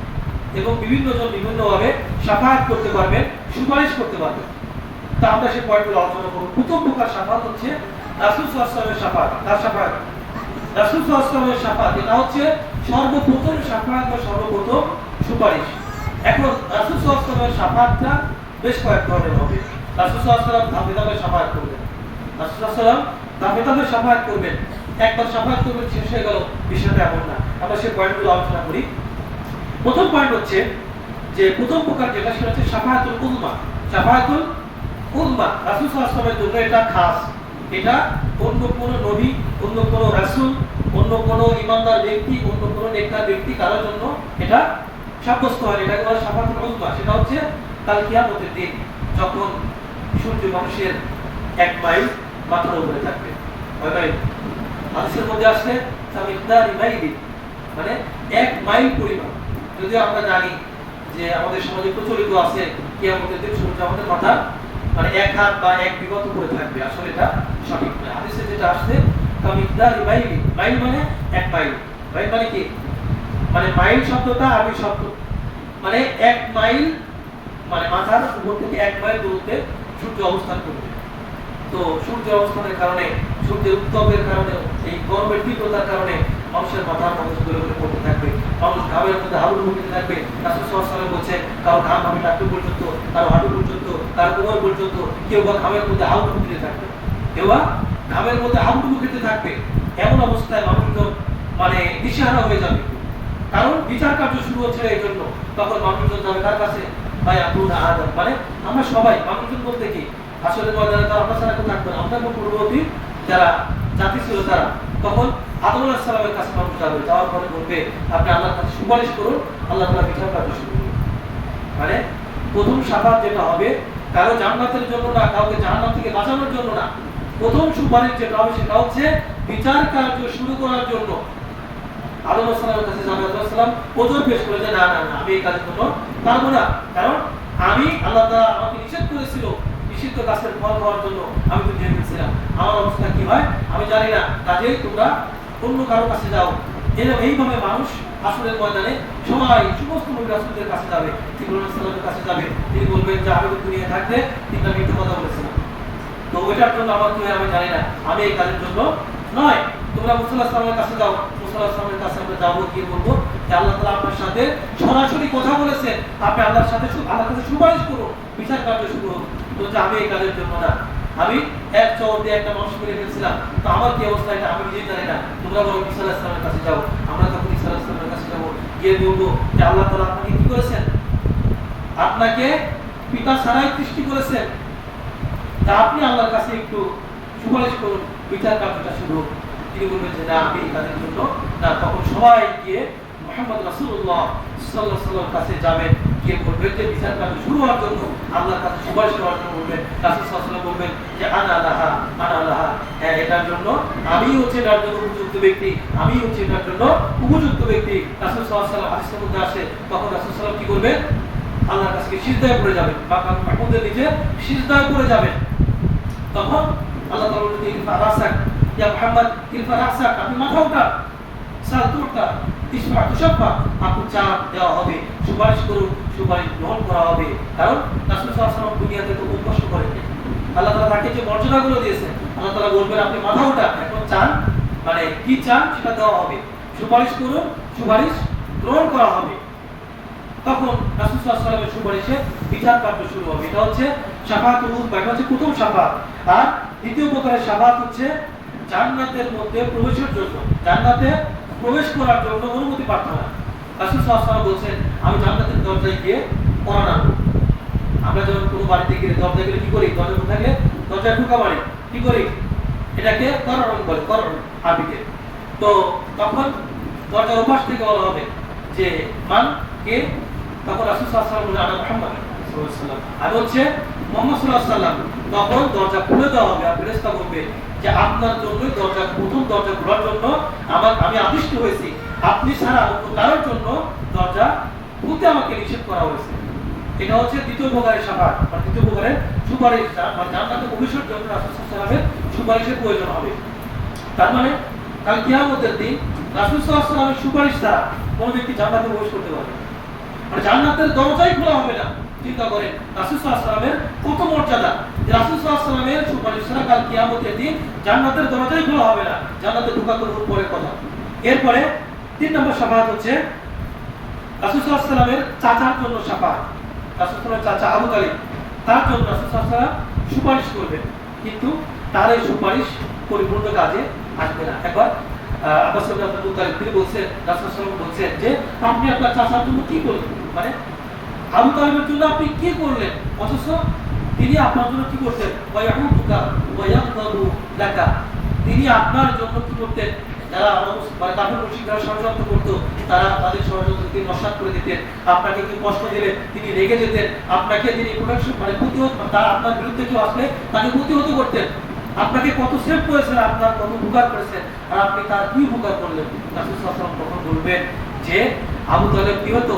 এবং বিভিন্ন জন বিভিন্নভাবে শাফাআত করতে পারবেন, সুপারিশ করতে পারবেন। তা আমরা সেই পয়েন্টগুলো আলোচনা করব। প্রথম প্রকার শাফাআত হচ্ছে রাসূল সাল্লাল্লাহু আলাইহি ওয়াসাল্লামের শাফাআত। তার শাফাআত, রাসূল সাল্লাল্লাহু আলাইহি ওয়াসাল্লামের শাফাআত, এটা হচ্ছে সর্বপ্রথম শাফাআত বা সর্বপ্রথম সুপারিশ। এখন রাসূল সাল্লাল্লাহু আলাইহি ওয়াসাল্লামের শাফাআতটা বেশ কয়েক ধরনের হবে। রাসূল সাল্লাল্লাহু আলাইহি ওয়াসাল্লাম ধাপে ধাপে শাফাআত করবেন। রাসূল সাল্লাল্লাহু আলাইহি ওয়াসাল্লাম ধাপে ধাপে শাফাআত করবেন, একবার শাফাআত করবেন শেষ হয়ে গেল, বিষয়টা এমন না। আমরা সেই পয়েন্টগুলো আলোচনা করি। প্রথম পয়েন্ট হচ্ছে যে প্রথম প্রকার যেটা, সেটা হচ্ছে শাফাআতুল উযমা। শাফাআতুল উযমা রাসূল সাল্লাল্লাহু আলাইহি ওয়াসাল্লামের জন্য এটা খাস। এটা অন্য কোনো নবী, অন্য কোনো রাসূল, অন্য কোনো ইমানদার ব্যক্তি, অন্য কোনো নেককার ব্যক্তি কারোর জন্য এটা সাব্যস্ত হয়। এটাকে বলা শাফাআতুল উযমা। সেটা হচ্ছে কাল কিয়ামতের দিন যখন সূর্য মানুষের 1 মাইল মাথার উপরে থাকবে। কয় মাইল? হাদিসের মধ্যে আসছে সামিদারি মাইলি, মানে 1 মাইল পরিমাণ। যদিও আমরা জানি যে আমাদের সমাজে প্রচলিত আছে কিয়ামতের দিন সূর্য আমাদের মাথার মানে 1 হাত বা 1 বিঘত উপরে থাকবে। আসলে এটা সঠিক নয়। হাদিসে যেটা আসছে সামিদারি মাইলি, মাইল মানে 1 মাইল। মাইল মানে কি? মানে মাইল শব্দটা আরবি শব্দ, মানে 1 মাইল, মানে মাথার উপর থেকে 1 মাইল দূরত্বে সূর্য অবস্থান করবে। তো সূর্য অবস্থানের কারণে, সূর্যের উত্তাপের কারণে, এই গরমের তীব্রতার কারণে মানুষের মাথার মধ্যে ধরে ধরে পড়তে থাকবে, মানুষ ঘামের মধ্যে হাবুডুবু খেতে থাকবে। রাসূল সাল্লাল্লাহু আলাইহি ওয়াসাল্লাম বলছে কারো ঘাম আমি টাকটু পর্যন্ত, কারো হাঁটু পর্যন্ত, কারো কোমর পর্যন্ত, কেউ বা ঘামের মধ্যে হাবুডুবু খেতে থাকবে, কেউ বা ঘামের মধ্যে হাবুডুবু খেতে থাকবে। এমন অবস্থায় মানুষজন মানে দিশেহারা হয়ে যাবে, কারণ বিচার কার্য শুরু হচ্ছে এই জন্য। তখন মানুষজন যাবে কার কাছে? ভাই আবুনা আদম, মানে আমরা সবাই। মানুষজন বলতে কি আসলে ময়দানে তারা আমরা ছাড়া কেউ থাকবে না। আমরা পূর্ববর্তী যারা জাতি ছিল তারা, তখন আদম আলাইহিস সালামের কাছে মানুষ যাবে, যাওয়ার পরে বলবে আপনি আল্লাহর কাছে সুপারিশ করুন, আল্লাহ তাআলা বিচার কার্য শুরু করবে। মানে প্রথম শাফাত যেটা হবে কারো জান্নাতের জন্য না, কাউকে জাহান্নাম থেকে বাঁচানোর জন্য না, প্রথম সুপারিশ যেটা হবে সেটা হচ্ছে বিচার কার্য শুরু করার জন্য। আদম আলাইহিস সালামের কাছে যাবে, আদম আলাইহিস সালাম ওজোর পেশ করে যে না না না আমি এই কাজের জন্য পারবো না, কারণ আমি আল্লাহ তাআলা আমাকে নিষেধ করেছিল নিষিদ্ধ গাছের ফল খাওয়ার জন্য, আমি তো জেনে গেছিলাম, আমার অবস্থা কি হয় আমি জানি না, কাজেই তোমরা অন্য কারো কাছে যাও। এইভাবে মানুষ আসরের ময়দানে সবাই সমস্ত নবী রাসূলদের কাছে যাবে, ইব্রাহিম আলাইহিস সালামের কাছে যাবে, তিনি বলবেন যে আমি দুনিয়ায় থাকতে তিনটা মিথ্যা কথা বলেছিলাম, তো ওইটার জন্য আমার কি হয় আমি জানি না, আমি এই কাজের জন্য নয়। তোমরা মুসা আলাইহিস সালামের কাছে যাও, মুসা আলাইহিস সালামের কাছে আমরা যাবো, কি বলবো যে আল্লাহ তাআলা আপনার সাথে সরাসরি কথা বলেছেন, আপনি আল্লাহর সাথে আল্লাহর কাছে সুপারিশ করুন, বিচার কার্য শুরু হোক। তো যে আমি এই কাজের জন্য না, আমি এক চোর দিয়ে একটা মানুষ মেরে ফেলছিলাম, তো আমার কি অবস্থা এটা আমি নিজেই জানি না, তোমরা বলো ঈসা আলাইহিস সালামের কাছে যাও। আমরা তখন ঈসা আলাইহিস সালামের কাছে যাবো, গিয়ে বলবো যে আল্লাহ তাআলা আপনাকে কি করেছেন, আপনাকে পিতা ছাড়াই সৃষ্টি করেছেন, তা আপনি আল্লাহর কাছে একটু সুপারিশ করুন, বিচার কার্যটা শুরু হোক। তিনি বলবেন যে না আমি এই কাজের জন্য না। তখন সবাই গিয়ে মুহাম্মদ রাসূলুল্লাহ সাল্লাল্লাহু আলাইহি ওয়াসাল্লামের কাছে যাবেন, গিয়ে বলবেন যে বিচার কার্য শুরু হওয়ার জন্য আল্লাহর কাছে সুপারিশ করার জন্য বলবেন। রাসূল সাল্লাল্লাহু আলাইহি ওয়াসাল্লাম বলবেন যে আনা লাহা আনা লাহা, হ্যাঁ এটার জন্য আমি হচ্ছে এটার জন্য উপযুক্ত ব্যক্তি, আমি হচ্ছে এটার জন্য উপযুক্ত ব্যক্তি। রাসূল সাল্লাল্লাহু আলাইহি ওয়াসাল্লাম হাদিসের মধ্যে আসে, তখন রাসূল সাল্লাল্লাহু আলাইহি ওয়াসাল্লাম কি করবেন, আল্লাহর কাছে সিজদায় পড়ে যাবেন, মাকাম মাহমুদের নিচে সিজদায় পড়ে যাবেন। তখন আল্লাহ তাআলা বলতে ইরফা রাসাক ইয়া মুহাম্মদ, ইরফা রাসাক, আপনি মাথা উঠান, সাল তুরতা ইসফা তুশাফা, আপনি চাপ দেওয়া হবে, সুপারিশ করুন, সুপারিশ গ্রহণ করা হবে। কারণ রাসূল সাল্লাল্লাহু আলাইহি ওয়াসাল্লাম দুনিয়াতে তো খুব কষ্ট করেন, আল্লাহ তাআলা তাকে যে মর্যাদাগুলো দিয়েছেন, আল্লাহ তাআলা বলবেন আপনি মাথা উঠান, এখন চান মানে কি চান সেটা দেওয়া হবে, সুপারিশ করুন, সুপারিশ গ্রহণ করা হবে। তখন রাসূল সাল্লাল্লাহু আলাইহি ওয়াসাল্লামের সুপারিশে বিচার কার্য শুরু হবে। এটা হচ্ছে শাফাআতুল উযমা, এটা হচ্ছে প্রথম শাফাআত। আর দ্বিতীয় প্রকারের শাফাআত হচ্ছে জান্নাতের মধ্যে প্রবেশের জন্য, জান্নাতে প্রবেশ করার জন্য অনুমতি প্রার্থনা। রাসূল সাল্লাল্লাহু আলাইহি ওয়াসাল্লাম বলেন আমি জান্নাতের দরজায় গিয়ে পড়া নাড়ব। আমরা যখন কোনো বাড়িতে গিয়ে দরজায় গেলে কি করি, দরজা খোলা থাকলে দরজায় ঢোকা মারি, কি করি, এটাকে করণ বলে, করণ আরবিতে। তো তখন দরজার ওপাশ থেকে বলা হবে যে মান কে, তখন রাসূল সাল্লাল্লাহু আলাইহি ওয়াসাল্লাম বলেন আনা মুহাম্মদ সাল্লাল্লাহু আলাইহি ওয়াসাল্লাম, আমি হচ্ছে মুহাম্মদ সাল্লাল্লাহু আলাইহি ওয়াসাল্লাম। তখন দরজা খুলে দেওয়া হবে, আর ফেরেশতা বলবে যে আপনার জন্য দরজা, প্রথম দরজা খোলার জন্য আমি আদিষ্ট হয়েছি, আপনি ছাড়া অন্য কারোর জন্য দরজা খুলতে আমাকে নিষেধ করা হয়েছে। এটা হচ্ছে দ্বিতীয় প্রকারের শাফাআত, মানে দ্বিতীয় প্রকারের সুপারিশ, মানে জান্নাতে প্রবেশের জন্য রাসূল সাল্লাল্লাহু আলাইহি ওয়াসাল্লামের সুপারিশের প্রয়োজন হবে। তার মানে কাল কিয়ামতের দিন রাসূল সাল্লাল্লাহু আলাইহি ওয়াসাল্লামের সুপারিশ ছাড়া কোনো ব্যক্তি জান্নাতে প্রবেশ করতে পারবে না, মানে জান্নাতের দরজাই খোলা হবে না। চিন্তা করেন রাসূল সাল্লাল্লাহু আলাইহি ওয়াসাল্লামের কত মর্যাদা, রাসূল সাল্লাল্লাহু আলাইহি ওয়াসাল্লামের সুপারিশ ছাড়া কাল কিয়ামতের দিন জান্নাতের দরজাই খোলা হবে না, জান্নাতে ঢোকা তো পরের কথা। এরপরে 3 নম্বর শাফাআত হচ্ছে রাসূল সাল্লাল্লাহু আলাইহি ওয়াসাল্লামের চাচার জন্য শাফাআত। রাসূল সাল্লাল্লাহু আলাইহি ওয়াসাল্লামের চাচা আবু তালিব, তার জন্য রাসূল সাল্লাল্লাহু আলাইহি ওয়াসাল্লাম সুপারিশ করবেন, কিন্তু তার এই সুপারিশ পরিপূর্ণ কাজে আসবে না। একবার আব্বাস ইবনে আব্দুল মুত্তালিব তিনি বলছেন, রাসূল সাল্লাল্লাহু আলাইহি ওয়াসাল্লাম বলছেন যে আপনি আপনার চাচার জন্য কি করলেন, মানে আবু তালিবের জন্য আপনি কি করলেন, অথচ তিনি আপনার জন্য কি করতেন, ওয়ায়াহুদুকা ওয়ায়াকদাবু লাকা, তিনি আপনার জন্য কি করতেন, যারা মানে কাফের মুশরিক যারা ষড়যন্ত্র করতো তারা তাদের ষড়যন্ত্র তিনি নস্যাৎ করে দিতেন, আপনাকে কি কষ্ট দিলে তিনি রেগে যেতেন, আপনাকে তিনি প্রোটেকশন মানে প্রতিহত, তারা আপনার বিরুদ্ধে কেউ আসলে তাকে প্রতিহত করতেন, আপনাকে কত সেভ করেছেন, আপনার কত উপকার করেছেন, আর আপনি তার কি উপকার করলেন। রাসূল সাল্লাল্লাহু আলাইহি ওয়াসাল্লাম তখন বলবেন যে আবু তালেব কি হতো,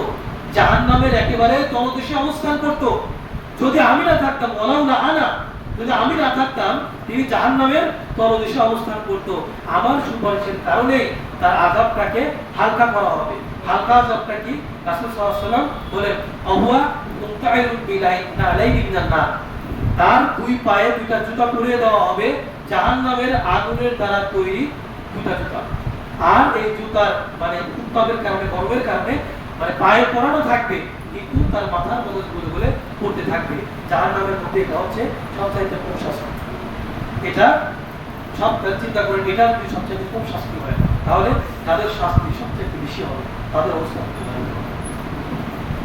জাহান্নামের একেবারে তলদেশে অবস্থান করত, যদি আমি না থাকতাম, ওয়ালাউলা আনা, যদি আমি না থাকতাম তিনি জাহান্নামের তলদেশে অবস্থান করত, আমার সুপারিশের কারণে তার আযাবটাকে হালকা করা হবে। হালকা আযাবটা কি, রাসূল সাল্লাল্লাহু আলাইহি ওয়াসাল্লাম বলেন আহুয়া মুনতাইরুন বিলাইহি মিনান নার, তার দুই পায়ে দুইটা জুতা পরিয়ে দেওয়া হবে জাহান্নামের আগুনের দ্বারা তৈরি দুইটা জুতা। আর এই জুতার মানে উত্তাপের কারণে, গরমের কারণে মানে পায়ে পরানো থাকবে, কিন্তু তার মাথার মধ্যে গুলো বলে পড়তে থাকবে। জাহান্নামের মধ্যে এটা হচ্ছে সবচাইতে কম শাস্তি। এটা সব চিন্তা করেন, এটা যদি সবচাইতে কম শাস্তি হয় তাহলে তাদের শাস্তি সবচাইতে বেশি হবে, তাদের অবস্থা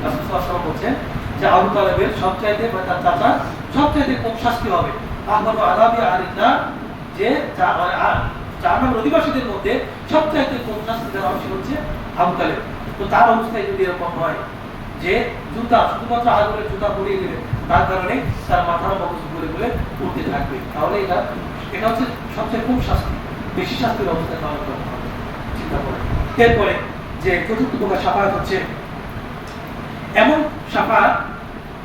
রাসূল সাল্লাল্লাহু আলাইহি ওয়াসাল্লাম বলেন যে আবু তালেবের সবচাইতে বা তার চাচা সবচাইতে কম শাস্তি হবে। আহমাদু আযাবি আলিল্লাহ, যে মানে জাহান্নামের অধিবাসীদের মধ্যে সবচাইতে কম শাস্তি দেওয়া হবে হচ্ছে আবু তালেব। তো তার অবস্থায় যদি এরকম হয় যে জুতা শুধুমাত্র আগুনের জুতা পরিয়ে দেবে, তার কারণে তার মাথার মগজ ঘুরে ঘুরে উঠতে থাকবে, তাহলে এটা হচ্ছে সবচেয়ে কম শাস্তি, বেশি শাস্তির অবস্থায় পালন করতে হবে। চিন্তা করে এরপরে যে চতুর্থ প্রকার শাফাআত হচ্ছে এমন শাফাআত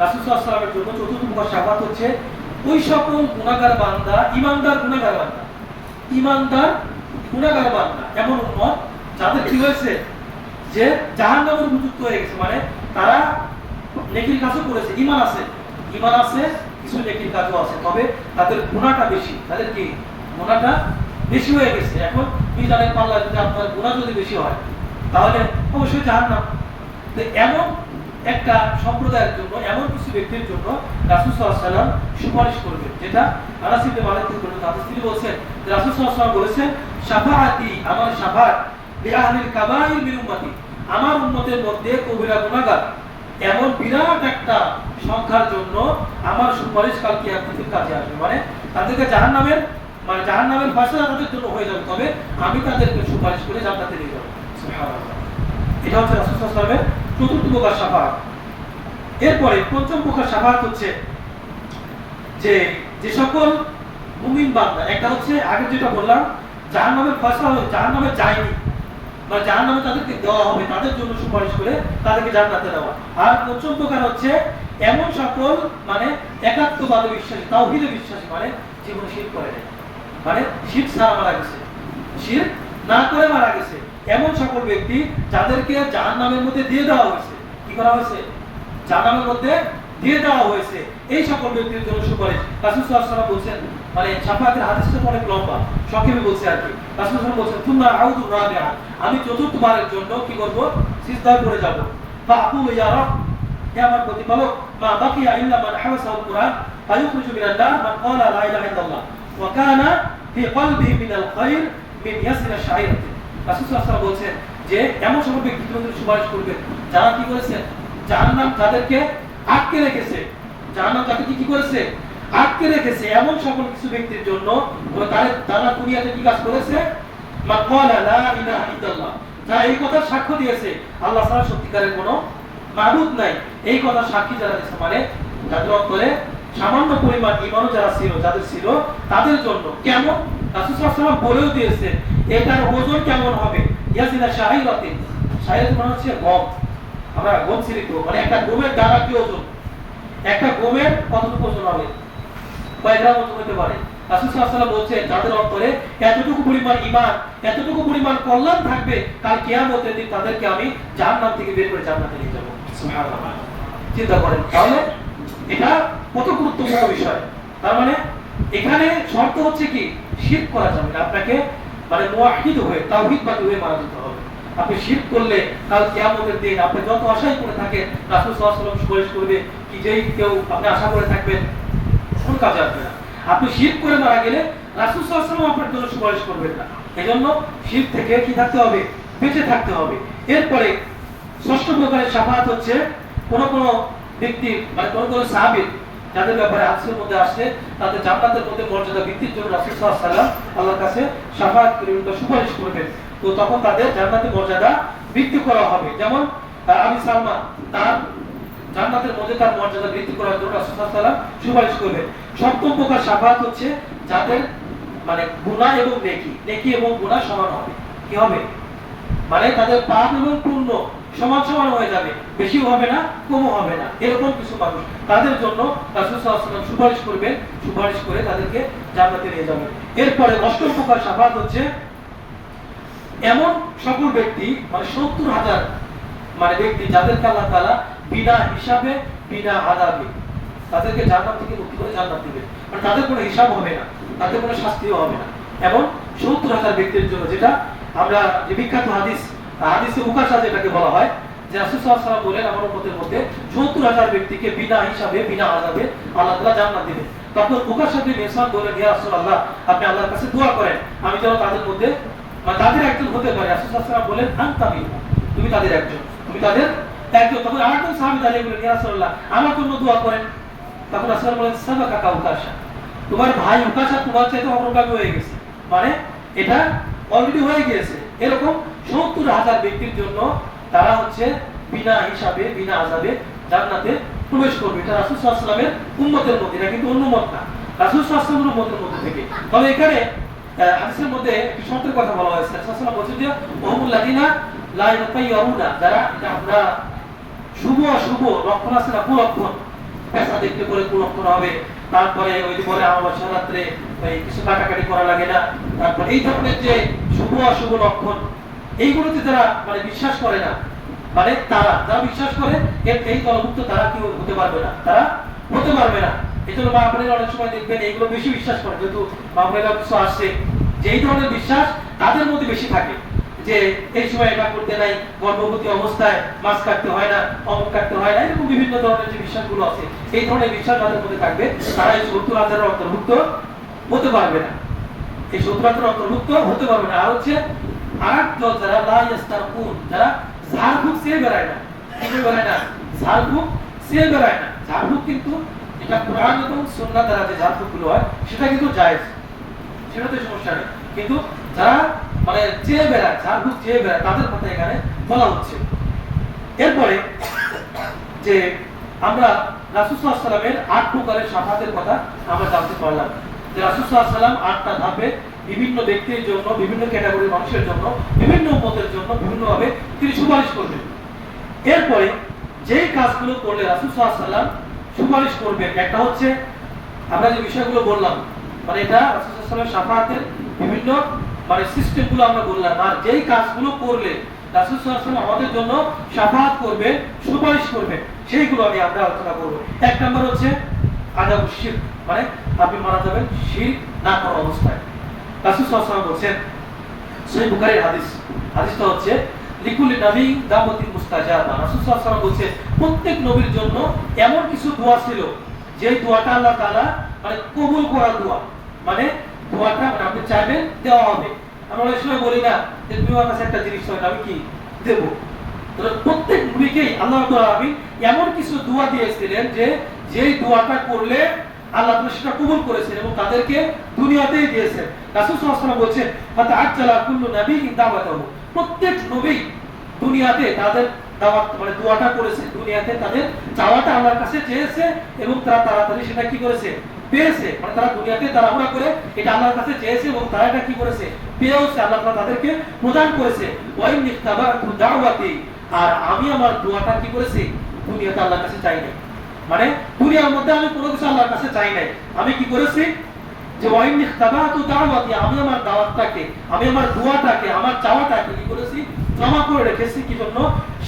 রাসূল সাল্লাল্লাহু আলাইহি ওয়াসাল্লামের জন্য। চতুর্থ প্রকার শাফাআত হচ্ছে ওই সকল গুনাহগার বান্দা, ইমানদার গুনাহগার বান্দা, ইমানদার গুনাহগার বান্দা, এমন উম্মত যাদের কি হয়েছে যে জাহান্নামের উপযুক্ত হয়ে গেছে, মানে তারা নেকির কাজও করেছে, ঈমান আছে, কিছু নেকির কাজও আছে, তবে তাদের গুনাহটা বেশি, তাদের কি গুনাহটা বেশি হয়ে গেছে। এখন মিজানের পাল্লায় যদি আপনার গুনাহ যদি বেশি হয় তাহলে অবশ্যই জাহান্নাম। তো এমন একটা সম্প্রদায়ের জন্য, এমন কিছু ব্যক্তির জন্য রাসূল সাল্লাল্লাহু আলাইহি ওয়াসাল্লাম সুপারিশ করবেন, যেটা আনাস ইবনে মালিক থেকে বর্ণিত হাদিস। তিনি বলেছেন যে রাসূল সাল্লাল্লাহু আলাইহি ওয়াসাল্লাম বলেছেন, শাফাআতি, আমার শাফাআত লিআহলিল কাবাইর মিন উম্মতি, আমার উম্মতের মধ্যে কবিরা গুনাহগার এমন বিরাট একটা সংখ্যার জন্য আমার সুপারিশ কাল কিয়ামতের কাজে আসবে, মানে তাদেরকে জাহান্নামের ফয়সালা তাদের জন্য হয়ে যাবে, তবে আমি তাদেরকে সুপারিশ করে জান্নাতে নিয়ে যাব। সুবহানাল্লাহ। এটা হচ্ছে রাসূল সাল্লাল্লাহু আলাইহি ওয়াসাল্লামের চতুর্থ প্রকার শাফাআত। এরপরে পঞ্চম প্রকার শাফাআত হচ্ছে যে সকল মুমিন বান্দা, একটা হচ্ছে আগে যেটা বললাম জাহান্নামের ফয়সালা হয়ে জাহান্নামে যায়নি, বা জাহান্নামে তাদেরকে দেওয়া হবে, তাদের জন্য সুপারিশ করে তাদেরকে জান্নাতে দেওয়া। আর পঞ্চম প্রকার হচ্ছে এমন সকল মানে একাত্মবাদে বিশ্বাসী, তাওহীদে বিশ্বাসী, মানে জীবনে শিরক করে নাই, মানে শিরক ছাড়া মারা গেছে, শিরক না করে মারা গেছে, এমন সকল ব্যক্তি যাদেরকে জাহান্নামের মধ্যে দিয়ে দেওয়া হয়েছে। কি করা হয়েছে? জাহান্নামের মধ্যে দিয়ে দেওয়া হয়েছে, এই সকল ব্যক্তির জন্য সুপারিশ। রাসূল সাল্লাল্লাহু আলাইহি ওয়াসাল্লাম বলেছেন, মানে শাফাআতের হাদিসটা অনেক লম্বা, সংক্ষেপে বলছে আর কি। রাসূল সাল্লাল্লাহু আলাইহি ওয়াসাল্লাম বলেছেন, তুম্মা আউযু রাবিআ, আমি চতুর্থবারের জন্য কি করব? সিজদায় পড়ে যাব। ফাআকুলু ইয়া রাব, হে আমার প্রতিপালক, মা বাকিয়া ইল্লা মান হাওয়াসাল কুরআন ফায়ুখরিজু মিনান নার মান ক্বালা লা ইলাহা ইল্লাল্লাহ ওয়া কানা ফি কলবিহি মিনাল খায়র মিন ইয়াসির আশ-শাইরাতি। রাসূল সাল্লাল্লাহু আলাইহি ওয়াসাল্লাম বলেছেন যে এমন সকল ব্যক্তির জন্য সুপারিশ করবেন যারা কি করেছে? জাহান্নাম তাদেরকে আটকে রেখেছে, জাহান্নাম তাদেরকে কি করেছে? আটকে রেখেছে, এমন সকল কিছু ব্যক্তির জন্য তারা দুনিয়াতে কি কাজ করেছে? মান ক্বালা লা ইলাহা ইল্লাল্লাহ, যারা এই কথার সাক্ষ্য দিয়েছে আল্লাহ ছাড়া সত্যিকারের কোনো মাবুদ নাই, এই কথার সাক্ষী যারা দিয়েছে, মানে যাদের অন্তরে সামান্য পরিমাণ ঈমানও যাদের ছিল তাদের জন্য। কেমন? রাসূল সাল্লাল্লাহু আলাইহি ওয়াসাল্লাম বলেও দিয়েছেন এটার ওজন কেমন হবে? ইয়াসিনা শাইরাতিন, শাইরাত মানে হচ্ছে গম, আমরা গম ছিলি তো, মানে একটা গমের দানা কি ওজন? একটা গমের কতটুকু ওজন হবে? কয় গ্রাম ওজন হতে পারে? রাসূল সাল্লাল্লাহু আলাইহি ওয়াসাল্লাম বলছেন যাদের অন্তরে এতটুকু পরিমাণ ঈমান, এতটুকু পরিমাণ কল্যাণ থাকবে, কাল কিয়ামতের দিন তাদেরকে আমি জাহান্নাম থেকে বের করে জান্নাতে নিয়ে যাব। সুবহানাল্লাহ। চিন্তা করেন তাহলে এটা কত গুরুত্বপূর্ণ বিষয়। তার মানে এখানে শর্ত হচ্ছে কি? শিরক করা যাবে না, আপনাকে মানে মুওয়াহহিদ হয়ে তাওহীদবাদী হয়ে মারা যেতে হবে। আপনি শিরক করলে কাল কিয়ামতের দিন আপনি যত আশাই করে থাকেন রাসূল সাল্লাল্লাহু আলাইহি ওয়াসাল্লাম সুপারিশ করবে কি, যেই কেউ আপনি আশা করে থাকবেন কোন কাজে আসবে না। আপনি শিরক করে মারা গেলে রাসূল সাল্লাল্লাহু আলাইহি ওয়াসাল্লাম আপনার জন্য সুপারিশ করবেন না। এজন্য শিরক থেকে কি থাকতে হবে? বেঁচে থাকতে হবে। এরপরে ষষ্ঠ প্রকারের শাফাআত হচ্ছে কোন ব্যক্তি, মানে কোন সাহাবী যাদের ব্যাপারে হাদিসের মধ্যে আসছে তাদের জান্নাতের মধ্যে মর্যাদা বৃদ্ধির জন্য রাসূল সাল্লাল্লাহু আলাইহি ওয়াসাল্লাম আল্লাহর কাছে শাফাআত করবেন বা সুপারিশ করবেন, তো তখন তাদের জান্নাতের মর্যাদা বৃদ্ধি করা হবে। যেমন আবু সালমা, তার জান্নাতের মধ্যে তার মর্যাদা বৃদ্ধি করার জন্য রাসূল সাল্লাল্লাহু আলাইহি ওয়াসাল্লাম সুপারিশ করবেন। সপ্তম প্রকার শাফাআত হচ্ছে যাদের মানে গুনাহ এবং নেকি এবং গুনাহ সমান হবে। কি হবে? মানে তাদের পাপ এবং পুণ্য সমান সমান হয়ে যাবে, বেশিও হবে না কমও হবে না, এরকম কিছু মানুষ, তাদের জন্য রাসূল সাল্লাল্লাহু আলাইহি ওয়াসাল্লাম সুপারিশ করবেন, সুপারিশ করে তাদেরকে জান্নাতে নিয়ে যাবেন। এরপরে অষ্টম প্রকার শাফাআত হচ্ছে এমন সকল ব্যক্তি, মানে ৭০,০০০ মানে ব্যক্তি যাদেরকে আল্লাহ তাআলা বিনা হিসাবে বিনা আযাবে তাদেরকে জান্নাত থেকে মুক্তি করে জান্নাত দিবেন, মানে তাদের কোনো হিসাব হবে না, তাদের কোনো শাস্তিও হবে না। এবং ৭০,০০০ ব্যক্তির জন্য, যেটা আমরা যে বিখ্যাত হাদিসে উকাশা যেটাকে বলা হয়, যে রাসূল সাল্লাল্লাহু আলাইহি ওয়াসাল্লাম বলেন আমার উম্মতের মধ্যে ৭০,০০০ ব্যক্তিকে বিনা হিসাবে বিনা আযাবে আল্লাহ তাআলা জান্নাত দিবেন। তখন উকাশা বিন মিহসান বলেন, ইয়া রাসূলুল্লাহ, আপনি আল্লাহর কাছে দোয়া করেন আমি যেন তাদের মধ্যে মানে তাদের একজন হতে পারি। রাসূল সাল্লাল্লাহু আলাইহি ওয়াসাল্লাম বলেন, আনতা মিনহুম, তুমি তাদের একজন, তুমি তাদের একজন। তখন আরেকজন সাহাবী দাঁড়িয়ে বলেন, ইয়া রাসূলুল্লাহ, আমার জন্য দোয়া করেন। তখন রাসূল বলেন, সাবাকাকা উকাশা, তোমার ভাই উকাশা তোমার চাইতে অগ্রগামী হয়ে গেছে, মানে এটা অলরেডি হয়ে গিয়েছে। এরকম 70,000 ব্যক্তির জন্য তারা হচ্ছে বিনা হিসাবে বিনা আযাবে জান্নাতে প্রবেশ করবে। এটা রাসূল সাল্লাল্লাহু আলাইহি ওয়াসাল্লামের উম্মতের মধ্যে, এটা কিন্তু অন্য মত না, রাসূল সাল্লাল্লাহু আলাইহি ওয়াসাল্লামের উম্মতের মধ্যে থেকে। তবে এখানে হাদিসের মধ্যে একটি শর্তের কথা বলা হয়েছে। রাসূল সাল্লাল্লাহু আলাইহি ওয়াসাল্লাম বলেছেন যে ওহুমুল লাযিনা লা ইয়াতায়ারুনা, যারা এটা আমরা শুভ অশুভ লক্ষণ আছে না, কুলক্ষণ, পেশা দেখতে করে কুলক্ষণ হবে, তারপরে ওই যে বলে অমাবস্যা রাত্রে ওই কিছু কাটাকাটি করা লাগে না, তারপর এই ধরনের যে শুভ অশুভ লক্ষণ এইগুলোতে যারা মানে বিশ্বাস করে না, মানে তারা যারা বিশ্বাস করে এই দলভুক্ত তারা কি হতে পারবে না, তারা হতে পারবে না। এই জন্য মা বোনেরা অনেক সময় দেখবেন এইগুলো বেশি বিশ্বাস করে, যেহেতু মা বোনেরা কিছু আসছে যে এই ধরনের বিশ্বাস তাদের মধ্যে বেশি থাকে, যে এই সময় এটা করতে নাই, গর্ভবতী অবস্থায় মাছ কাটতে হয় না, অমুক কাটতে হয় না, এরকম বিভিন্ন ধরনের যে বিশ্বাসগুলো আছে এই ধরনের বিশ্বাস যাদের মধ্যে থাকবে তারা এই 70,000 অন্তর্ভুক্ত হতে পারবে না, এই 70,000 অন্তর্ভুক্ত হতে পারবে না। আর হচ্ছে আর যারা লা ইয়াস্তারকুন, যারা ঝাড়ফুঁক চেয়ে বেড়ায় না, কি বেড়ায় না, ঝাড়ফুঁক চেয়ে বেড়ায় না। ঝাড়ফুঁক কিন্তু এটা কোরআন এবং সুন্নাহ দ্বারা যে ঝাড়ফুঁকগুলো হয় সেটা কিন্তু জায়েজ, সেটাতে সমস্যা নেই, কিন্তু যারা মানে চেয়ে বেড়ায়, ঝাড়ফুঁক চেয়ে বেড়ায় তাদের কথা এখানে বলা হচ্ছে। এরপরে যে আমরা রাসূল সাল্লাল্লাহু আলাইহি ওয়াসাল্লামের 8 প্রকারের শাফাতের কথা আমরা জানতে পারলাম, যে রাসূল সাল্লাল্লাহু আলাইহি ওয়াসাল্লাম 8টা ধাপে বিভিন্ন ব্যক্তির জন্য, বিভিন্ন ক্যাটাগরির মানুষের জন্য, বিভিন্ন উম্মতের জন্য বিভিন্নভাবে তিনি সুপারিশ করবেন। এরপরে যেই কাজগুলো করলে রাসূল সাল্লাল্লাহু আলাইহি ওয়াসাল্লাম সুপারিশ করবেন, একটা হচ্ছে আমরা যে বিষয়গুলো বললাম, মানে এটা রাসূল সাল্লাল্লাহু আলাইহি ওয়াসাল্লামের শাফাতের বিভিন্ন মানে সিস্টেমগুলো আমরা বললাম। আর যেই কাজগুলো করলে রাসূল সাল্লাল্লাহু আলাইহি ওয়াসাল্লাম আমাদের জন্য শাফাত করবে, সুপারিশ করবে, সেইগুলো আমি আমরা আলোচনা করব। এক নাম্বার হচ্ছে আদাবু শিরক, মানে আপনি মারা যাবেন শিরক না করা অবস্থায়। রাসূল সাল্লাল্লাহু আলাইহি ওয়াসাল্লাম বলেন, সহিহ বুখারীর হাদিস, হাদিসটা হচ্ছে লিকুল্লি নবী দাওয়াতিন মুস্তাজাবা। রাসূল সাল্লাল্লাহু আলাইহি ওয়াসাল্লাম বলেন প্রত্যেক নবীর জন্য এমন কিছু দোয়া ছিল যে দোয়াটা আল্লাহ তাআলা মানে কবুল করা দোয়া, মানে দোয়াটা মানে আপনি চাইবেন দেওয়া হবে। আমরা অনেক সময় বলি না যে তুমি আমার কাছে একটা জিনিস চাও, আমি কি দেব? তো প্রত্যেক নবীকেই আল্লাহ রাব্বুল আলামিন এমন কিছু দোয়া দিয়েছিলেন যে যেই দোয়াটা করলে আল্লাহ তাআলা সেটা কবুল করেছেন এবং তাদেরকে দুনিয়াতেই দিয়েছেন। রাসূল সাল্লাল্লাহু আলাইহি ওয়াসাল্লাম বলেছেন ফাতা আজ্জালা কুল্লু নাবিয়্যিন দাওয়াতাহু, প্রত্যেক নবী দুনিয়াতে তাদের দাওয়াত মানে দোয়াটা করেছে, দুনিয়াতে তাদের চাওয়াটা আল্লাহর কাছে চেয়েছে এবং তারা তাড়াতাড়ি সেটা কি করেছে, পেয়েছে। মানে তারা দুনিয়াতে তাড়াহুড়া করে এটা আল্লাহর কাছে চেয়েছে এবং তারা এটা কি করেছে, পেয়েছে, আল্লাহ তাআলা তাদেরকে প্রদান করেছে। ওয়া ইন্নী তাবারতু দাওয়াতি, আর আমি আমার দোয়াটা কি করেছি, দুনিয়াতে আল্লাহর কাছে চাই নাই, মানে দুনিয়ার মধ্যে আমি কোনো কিছু আল্লাহর কাছে চাই নাই, আমি কি করেছি যে ওয়া ইন্নী তাবারতু দাওয়াতি, আমি আমার দাওয়াতটাকে, আমি আমার দোয়াটাকে, আমার চাওয়াটাকে কি করেছি, জমা করে রেখেছি। কি জন্য?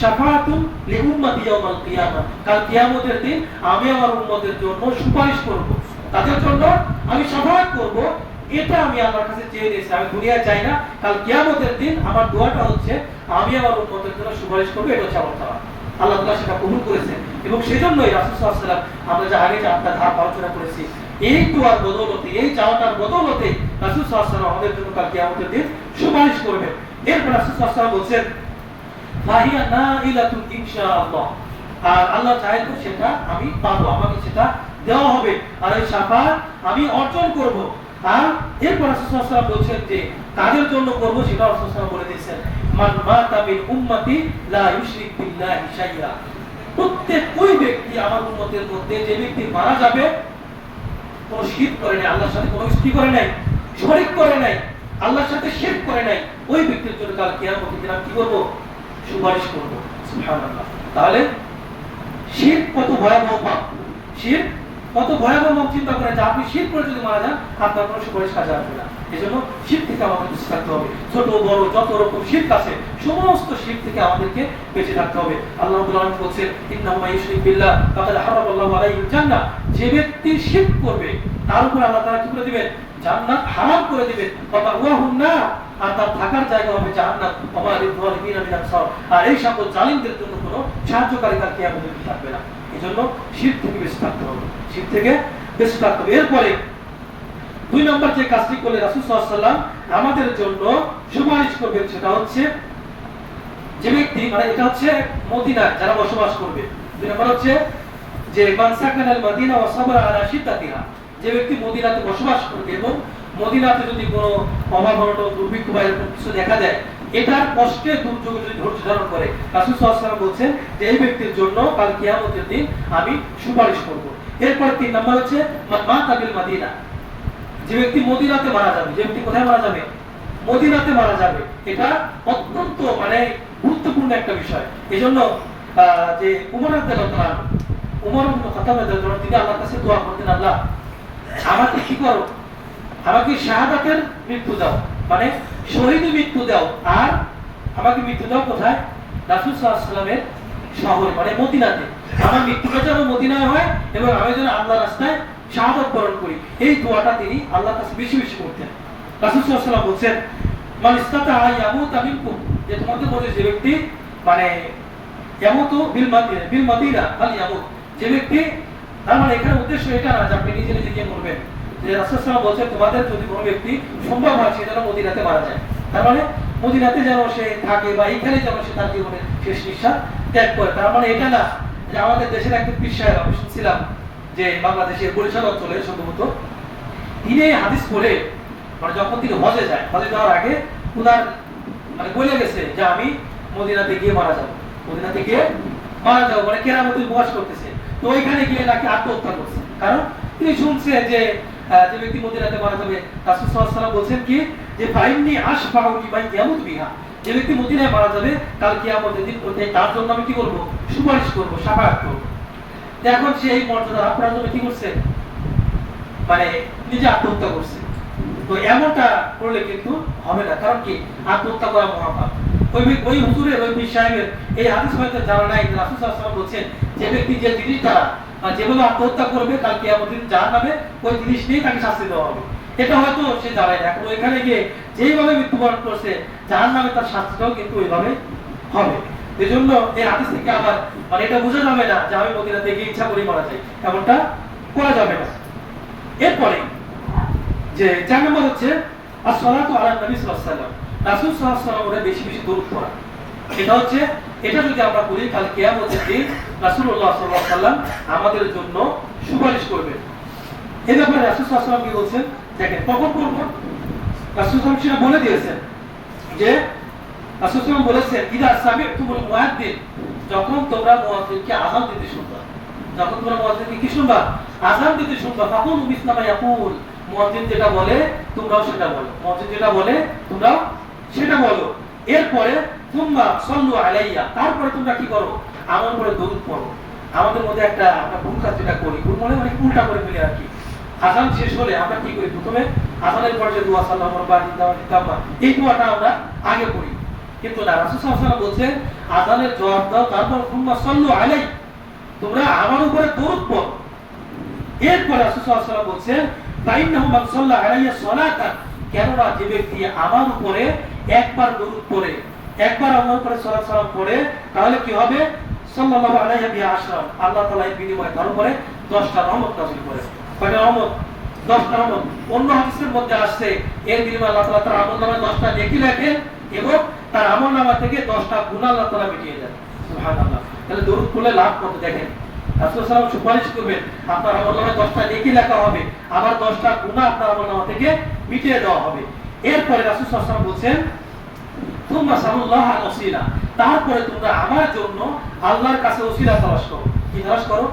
শাফাআতুন লি উম্মতি ইয়াউমাল কিয়ামah, কাল কিয়ামতের দিন আমি আমার উম্মতের জন্য সুপারিশ করব, তাদের জন্য আমি শাফাআত করব, এটা আমি আল্লাহর কাছে চেয়ে নিয়েছি, আমি দুনিয়ায় চাই না। কাল কিয়ামতের দিন আমার দোয়াটা হচ্ছে আমি আমার উম্মতের জন্য সুপারিশ করব, এটা হচ্ছে আমার চাওয়া। আল্লাহ তাআলা সেটা কবুল করেছেন এবং সেজন্যই রাসূল সাল্লাল্লাহু আলাইহি ওয়াসাল্লাম আমরা যে আগে যে একটা ধাপ আলোচনা করেছি, এই দোয়ার বদৌলতে, এই চাওয়াটার বদৌলতে রাসূল সাল্লাল্লাহু আলাইহি ওয়াসাল্লাম আমাদের জন্য কাল কিয়ামতের দিন সুপারিশ করবেন। এরপর রাসূল সাল্লাল্লাহু আলাইহি ওয়াসাল্লাম বলেন ফাহিয়া নাইলাতুন ইনশাআল্লাহ, আর আল্লাহ চায় তো সেটা আমি পাবো, আমাকে সেটা দেওয়া হবে, আর এই শাফাআত আমি অর্জন করব। আর এরপর রাসূল সাল্লাল্লাহু আলাইহি ওয়াসাল্লাম বলেন যে কাদের জন্য করব সেটা রাসূল সাল্লাল্লাহু আলাইহি ওয়াসাল্লাম বলে দিয়েছেন, মান মাতা মিন উম্মতি লা ইউশরিক বিল্লাহি শাইআ, প্রত্যেক ওই ব্যক্তি আমার উম্মতের মধ্যে যে ব্যক্তি মারা যাবে কোন শিরক করে নাই, আল্লাহর সাথে কোনো কিছু করে নাই, শরীক করে নাই, আল্লাহর সাথে শিরক করে নাই, ওই ব্যক্তির জন্য কাল কিয়ামতের দিন আমি কি করব, সুপারিশ করব। সুবহানাল্লাহ। তাহলে শিরক কত ভয়াবহ পাপ, শিরক কত ভয়াবহ পাপ, চিন্তা করেন যে আপনি শিরক করে যদি মারা যান আপনার কোনো সুপারিশ কাজে আসবে না। এজন্য শিরক থেকে আমাদের বেঁচে থাকতে হবে, ছোট বড় যত রকম শিরক আছে সমস্ত শিরক থেকে আমাদেরকে বেঁচে থাকতে হবে। আল্লাহ রাব্বুল আলামিন বলেছেন ইন্নাহু মাইয়ুশরিক বিল্লাহ ফাকাদ হারামাল্লাহু আলাইহিল জান্নাহ, যে ব্যক্তি শিরক করবে তার উপর আল্লাহ তাআলা কি করে দিবেন, জান্নাত হারাম করে দিবেন। বাবা ওয়াহুন না, আর তার থাকার জায়গা হবে জাহান্নাম। বাবা লিযযালিমিনা মিন আনসার, আর এই সকল জালিমদের জন্য কোনো সাহায্যকারী কাল কিয়ামতের দিন থাকবে না। এজন্য শিরক থেকে বেঁচে থাকতে হবে, শিরক থেকে বেঁচে থাকতে হবে। এরপরে 2 নম্বর যে কাজটি করলে রাসূল সাল্লাল্লাহু আলাইহি ওয়াসাল্লাম আমাদের জন্য সুপারিশ করবেন সেটা হচ্ছে যে ব্যক্তি মানে এটা হচ্ছে মদিনায় যারা বসবাস করবে। 2 নম্বর হচ্ছে যে মান সাকানাল মদিনা ওয়া সাবরা আলা শিদ্দাতিহা, যে ব্যক্তি মদিনাতে বসবাস করবে এবং মদিনাতে যদি কোনো অভাব অনটন দুর্ভিক্ষ বা এরকম কিছু দেখা যায়, এটার কষ্টে দুর্যোগে যদি ধৈর্য ধারণ করে, রাসূল সাল্লাল্লাহু আলাইহি ওয়াসাল্লাম বলছেন যে এই ব্যক্তির জন্য কাল কিয়ামতের দিন আমি সুপারিশ করব। এরপর 3 নাম্বার হচ্ছে মাতা বিল মাদিনা, যে ব্যক্তি মদিনাতে মারা যাবে, যে ব্যক্তি কোথায় মারা যাবে, মদিনাতে মারা যাবে, এটা অত্যন্ত মানে গুরুত্বপূর্ণ একটা বিষয়। এজন্য যে উমর রাদিয়াল্লাহু তাআলা, উমর ইবনে খাত্তাব রাদিয়াল্লাহু তাআলা তিনি আল্লাহর কাছে দোয়া করতেন, আল্লাহ আমাকে কি করো, আমাকে শাহাদাতের মৃত্যু দাও, মানে শহীদ মৃত্যু দাও, আর আমাকে মৃত্যু দাও কোথায়, রাসূল সাল্লাল্লাহু আলাইহি ওয়াসাল্লামের শহরে মানে মদিনাতে, আমার মৃত্যুটা যেন মদিনায় হয় এবং আমি যেন আল্লাহর রাস্তায় শাহাদাত বরণ করি। এই দোয়াটা তিনি আল্লাহর কাছে বেশি বেশি করতেন। রাসূল সাল্লাল্লাহু আলাইহি ওয়াসাল্লাম বলেন মান ইসতাতা ইয়ামুতা মিনকুম, যে তোমাদের মধ্যে যে ব্যক্তি মানে ইয়ামুতু বিল মাদিনা আল ইয়ামুত, যে ব্যক্তি, তার মানে এখানে উদ্দেশ্য এটা না যে আপনি নিজে নিজে গিয়ে মরবেন, যে রাসূল সাল্লাল্লাহু আলাইহি ওয়াসাল্লাম বলেন তোমাদের যদি কোনো ব্যক্তি সম্ভব হয় সে যেন মদিনাতে মারা যায়, তার মানে মদিনাতে যেন সে থাকে বা এখানে যেন সে তার জীবনের শেষ নিঃশ্বাস ত্যাগ করে। তার মানে এটা না যে আমাদের দেশের একজন পীর সাহেব, আমি শুনছিলাম যে বাংলাদেশের বরিশাল অঞ্চলে সম্ভবত, তিনি এই হাদিস পড়ে মানে যখন তিনি হজে যায়, হজে যাওয়ার আগে উনার মানে বলে গেছে যে আমি মদিনাতে গিয়ে মারা যাব, মদিনাতে গিয়ে মারা যাব, মানে কেরামতের উপবাস করতেছে। তো ওইখানে গিয়ে নাকি আত্মহত্যা করছে, কারণ তিনি শুনছে যে যে ব্যক্তি মদিনাতে মারা যাবে, রাসূল সাল্লাল্লাহু আলাইহি ওয়াসাল্লাম বলছেন কি যে ফাইন্নি আশফাউ লিমান ইয়ামুত বিহা, যে ব্যক্তি মদিনায় মারা যাবে কাল কিয়ামতের দিন তার জন্য আমি কি করব, সুপারিশ করব, শাফাআত করব। এখন সে এই মর্যাদা আপনার জন্য কি করছে, মানে নিজে আত্মহত্যা করছে। তো এমনটা করলে কিন্তু হবে না, কারণ কি আত্মহত্যা করা মহাপাপ। ওই হুজুরের ওই পীর সাহেবের এই হাদিস হয়তো জানা নাই, রাসূল সাল্লাল্লাহু আলাইহি ওয়াসাল্লাম বলেছেন যে ব্যক্তি যে জিনিস দ্বারা যেভাবে আত্মহত্যা করবে কাল কিয়ামতের দিন জাহান্নামে ওই জিনিস নিয়ে তাকে শাস্তি দেওয়া হবে, এটা হয়তো সে জানে না। এখন ওইখানে গিয়ে যেইভাবে মৃত্যুবরণ করছে জাহান্নামে তার শাস্তিটাও কিন্তু ওইভাবে হবে। এজন্য এই হাদিস থেকে আবার মানে এটা বোঝা যাবে না যে আমি মদিনাতে গিয়ে ইচ্ছা করে মারা যাই, এমনটা করা যাবে না। এরপরে যে 4 নম্বর হচ্ছে আসসালাতু আলা নবী সাল্লাল্লাহু আলাইহি ওয়াসাল্লাম, রাসূল সাল্লাল্লাহু আলাইহি ওয়াসাল্লামের বেশি বেশি দরুদ পড়া। এটা হচ্ছে, এটা যদি আমরা করি কাল কিয়ামতের দিন রাসূলুল্লাহ সাল্লাল্লাহু আলাইহি ওয়াসাল্লাম আমাদের জন্য সুপারিশ করবেন। এই ব্যাপারে রাসূল সাল্লাল্লাহু আলাইহি ওয়াসাল্লাম কি বলছেন দেখেন, কখন করব, রাসূল সাল্লাল্লাহু আলাইহি ওয়াসাল্লাম বলে দিয়েছেন যে রাসূল সাল্লাল্লাহু আলাইহি ওয়াসাল্লাম বলেছেন ইদা সামি'তুমুল মুয়াদ্দিন, যখন তোমরা মুয়াজ্জিনকে আযান দিতে শুনবা, যখন তোমরা মুয়াজ্জিনকে কি শুনবা, আযান দিতে শুনবা, ফাকুলু মিসলা মা ইয়াকুল, মুয়াজ্জিন যেটা বলে তোমরাও সেটা বলো, মুয়াজ্জিন যেটা বলে তোমরাও সেটা বলো। এরপরে তুমরা সাল্লু আলাইয়া, তারপরে তোমরা কি করো, আমার উপরে দরুদ পড়ো। আমাদের মধ্যে একটা আমরা ভুল কাজ যেটা করি, ভুল মানে অনেক উল্টা করে ফেলি আর কি। আযান শেষ হলে আমরা কি করি, প্রথমে আযানের পরে যে দোয়া সাল্লাল্লাহু আলাইহি ওয়াসাল্লাম এই দোয়াটা আমরা আগে পড়ি, কিন্তু না, রাসূল সাল্লাল্লাহু আলাইহি ওয়াসাল্লাম বলছেন আযানের জবাব দাও, তারপর তুমরা সাল্লু আলাই, তোমরা আমার উপরে দরুদ পড়ো। এরপর রাসূল সাল্লাল্লাহু আলাইহি ওয়াসাল্লাম বলছেন ফাইন্নাহু মান সাল্লা আলাইয়া সালাতান, কেননা যে ব্যক্তি আমার উপরে একবার দরুদ পড়ে, একবার আমার উপরে সালাত সালাম পড়ে, তাহলে কি হবে, সাল্লাল্লাহু আলাইহি বিহা আশরা, আল্লাহ তাআলা এর বিনিময়ে তার উপরে 10টা রহমত নাযিল করে। কয়টা রহমত, 10টা রহমত। অন্য হাদিসের মধ্যে আসছে এর বিনিময়ে আল্লাহ তাআলা তার আমলনামায় 10টা নেকি লেখেন এবং তার আমলনামা থেকে 10টা গুনাহ আল্লাহ তাআলা মিটিয়ে দেন। সুবহানাল্লাহ। তাহলে দরুদ পড়লে লাভ কত দেখেন, রাসূল সাল্লাল্লাহু আলাইহি ওয়াসাল্লাম সুপারিশ করবেন, আপনার আমলনামায় 10টা নেকি লেখা হবে, আবার 10টা গুনাহ আপনার আমলনামা থেকে মিটিয়ে দেওয়া হবে। এরপরে রাসূল সাল্লাল্লাহু আলাইহি ওয়াসাল্লাম বলেন তুমরা সাল্লাল্লাহু আলাইহি ওয়াসাল্লাম, তারপরে তোমরা আমার জন্য আল্লাহর কাছে ওসিলা তালাশ করো। কি তালাশ করো,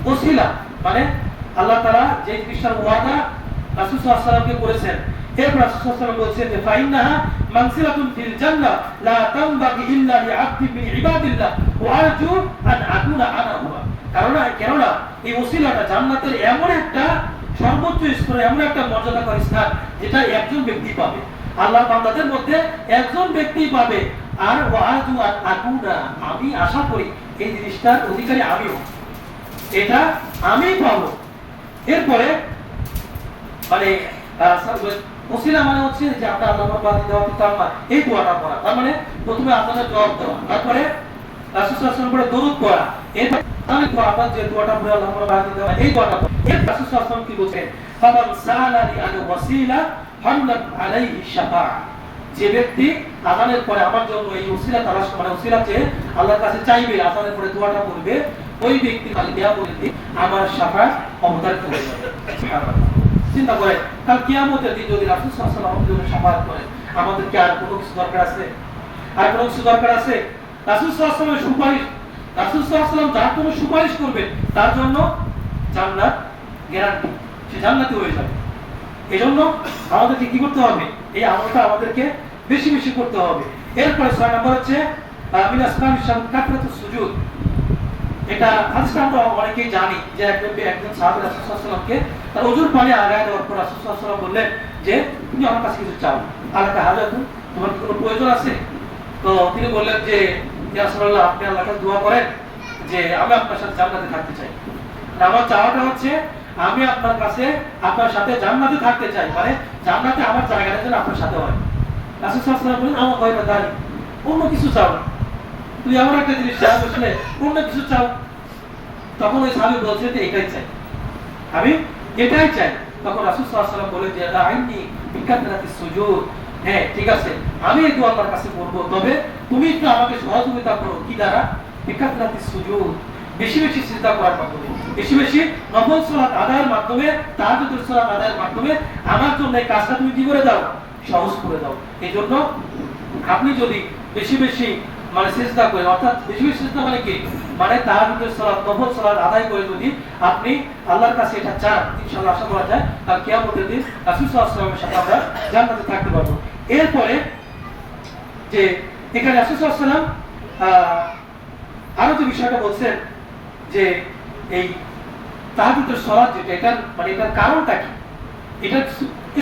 ওসিলা মানে আল্লাহ তাআলা যে জিনিসটার ওয়াদা রাসূল সাল্লাল্লাহু আলাইহি ওয়াসাল্লামকে করেছেন। এরপর রাসূল সাল্লাল্লাহু আলাইহি ওয়াসাল্লাম বলেছেন যে ফাইন্নাহা মানসিলাতুন ফিল জান্নাহ লা তানবাগি ইল্লা লিআবদিন মিন ইবাদিল্লাহ ওয়া আরজু আন আকুনা আনা হুয়া, কেননা এই ওসিলাটা জান্নাতের এমন একটা সর্বোচ্চ স্তরে, এমন একটা মর্যাদাকর স্থান যেটা একজন ব্যক্তি পাবে, আল্লাহর বান্দাদের মধ্যে একজন ব্যক্তি পাবে। আর ওয়াজু আকুনা, আমি আশা করি এই জিনিসটার অধিকারী আমিও, এটা আমি পাবো। এরপরে মানে ওসিলা মানে হচ্ছে যে আমরা আল্লাহর বান্দি দেওয়া তার এই দোয়াটা পড়া, তার মানে প্রথমে আপনাদের জবাব দেওয়া, তারপরে রাসূল সাল্লাল্লাহু আলাইহি ওয়াসাল্লাম করে দরুদ পড়া, এরপর তাহলে তো আপনার যে দোয়াটা পড়ে আল্লাহর বান্দি দেওয়া এই দোয়াটা পড়া। এর রাসূল সাল্লাল্লাহু আলাইহি ওয়াসাল্লাম কি বলেছেন, ফামান সালানি আল ওয়াসিলা হাল্লাত আলাইহি শাফাআ, যে ব্যক্তি আযানের পরে আমার জন্য এই ওসিলা তালাশ মানে ওসিলা চেয়ে আল্লাহর কাছে চাইবে, আযানের পরে দোয়াটা পড়বে, ওই ব্যক্তি কাল কিয়ামতের দিন আমার শাফাআত অবতারিত হয়ে যাবে। সুবহানাল্লাহ। চিন্তা করেন, কাল কিয়ামতের দিন যদি রাসূল সাল্লাল্লাহু আলাইহি ওয়াসাল্লাম আমাদের জন্য শাফাআত করেন, আমাদের কি আর কোনো কিছু দরকার আছে? আর কোনো কিছু দরকার আছে? রাসূল সাল্লাল্লাহু আলাইহি ওয়াসাল্লামের সুপারিশ, রাসূল সাল্লাল্লাহু আলাইহি ওয়াসাল্লাম যার কোনো সুপারিশ করবে তার জন্য জান্নাত গ্যারান্টি, সে জান্নাতি হয়ে যাবে। এজন্য আমাদেরকে কি করতে হবে? এই আমলটা আমাদেরকে বেশি বেশি করতে হবে। এরপরে 6 নম্বর হচ্ছে মিন আসমানিশ কাতরাতুস সুজুদ। এটা হাদিসটা আমরা অনেকেই জানি যে একজন সাহাবী রাসূল সাল্লাল্লাহু আলাইহি ওয়াসাল্লামকে তার ওযুর পানি আগায় দেওয়ার পর রাসূল সাল্লাল্লাহু আলাইহি ওয়াসাল্লাম বললেন যে তুমি আমার কাছে কিছু চাও, আলাকা হাজাতুন, তোমার কি কোনো প্রয়োজন আছে? তো তিনি বললেন যে ইয়া রাসূলুল্লাহ, আপনি আল্লাহর কাছে দোয়া করেন যে আমি আপনার সাথে জান্নাতে থাকতে চাই। আমার চাওয়াটা হচ্ছে আমি আপনার কাছে আপনার সাথে জান্নাতে থাকতে চাই, মানে জান্নাতে আমার জায়গাটা যেন আপনার সাথে হয়। রাসূল সাল্লাল্লাহু আলাইহি ওয়াসাল্লাম বলেন আমার কয়টা দাঁড়ি, অন্য কিছু চাও না, তুই আমার একটা জিনিস চাও, বসলে অন্য কিছু চাও। তখন ওই সাহাবী বলছে যে এটাই চাই, আমি এটাই চাই। তখন রাসূল সাল্লাল্লাহু আলাইহি ওয়াসাল্লাম বলেন যে আইনি বিকাতরাতিস সুজুদ, হ্যাঁ ঠিক আছে, আমি এই দোয়া আল্লাহর কাছে করব, তবে তুমি একটু আমাকে সহযোগিতা করো। কি দ্বারা? বিকাতরাতিস সুজুদ, বেশি বেশি সিজদা করার মাধ্যমে, বেশি বেশি নফল সালাত আদায়ের মাধ্যমে, তাহাজ্জুদের সালাত আদায়ের মাধ্যমে আমার জন্য এই কাজটা তুমি কি করে দাও? সহজ করে দাও। এইজন্য আপনি যদি বেশি বেশি মানে সিজদা করে, অর্থাৎ বেশি বেশি সিজদা মানে কি, মানে তাহাজ্জুদের সালাত নফল সালাত আদায় করে যদি আপনি আল্লাহর কাছে এটা চান, ইনশাআল্লাহ আশা করা যায় আর কিয়ামতের দিন রাসূল সাল্লাল্লাহু আলাইহি ওয়াসাল্লামের সাথে আমরা জান্নাতে থাকতে পারবো। এরপরে যে এখানে রাসূল সাল্লাল্লাহু আলাইহি ওয়াসাল্লাম আরো যে বিষয়টা বলছেন যে এই তাহাজ্জুদের সালাত যেটা, এটা মানে এটার কারণটা কি, এটা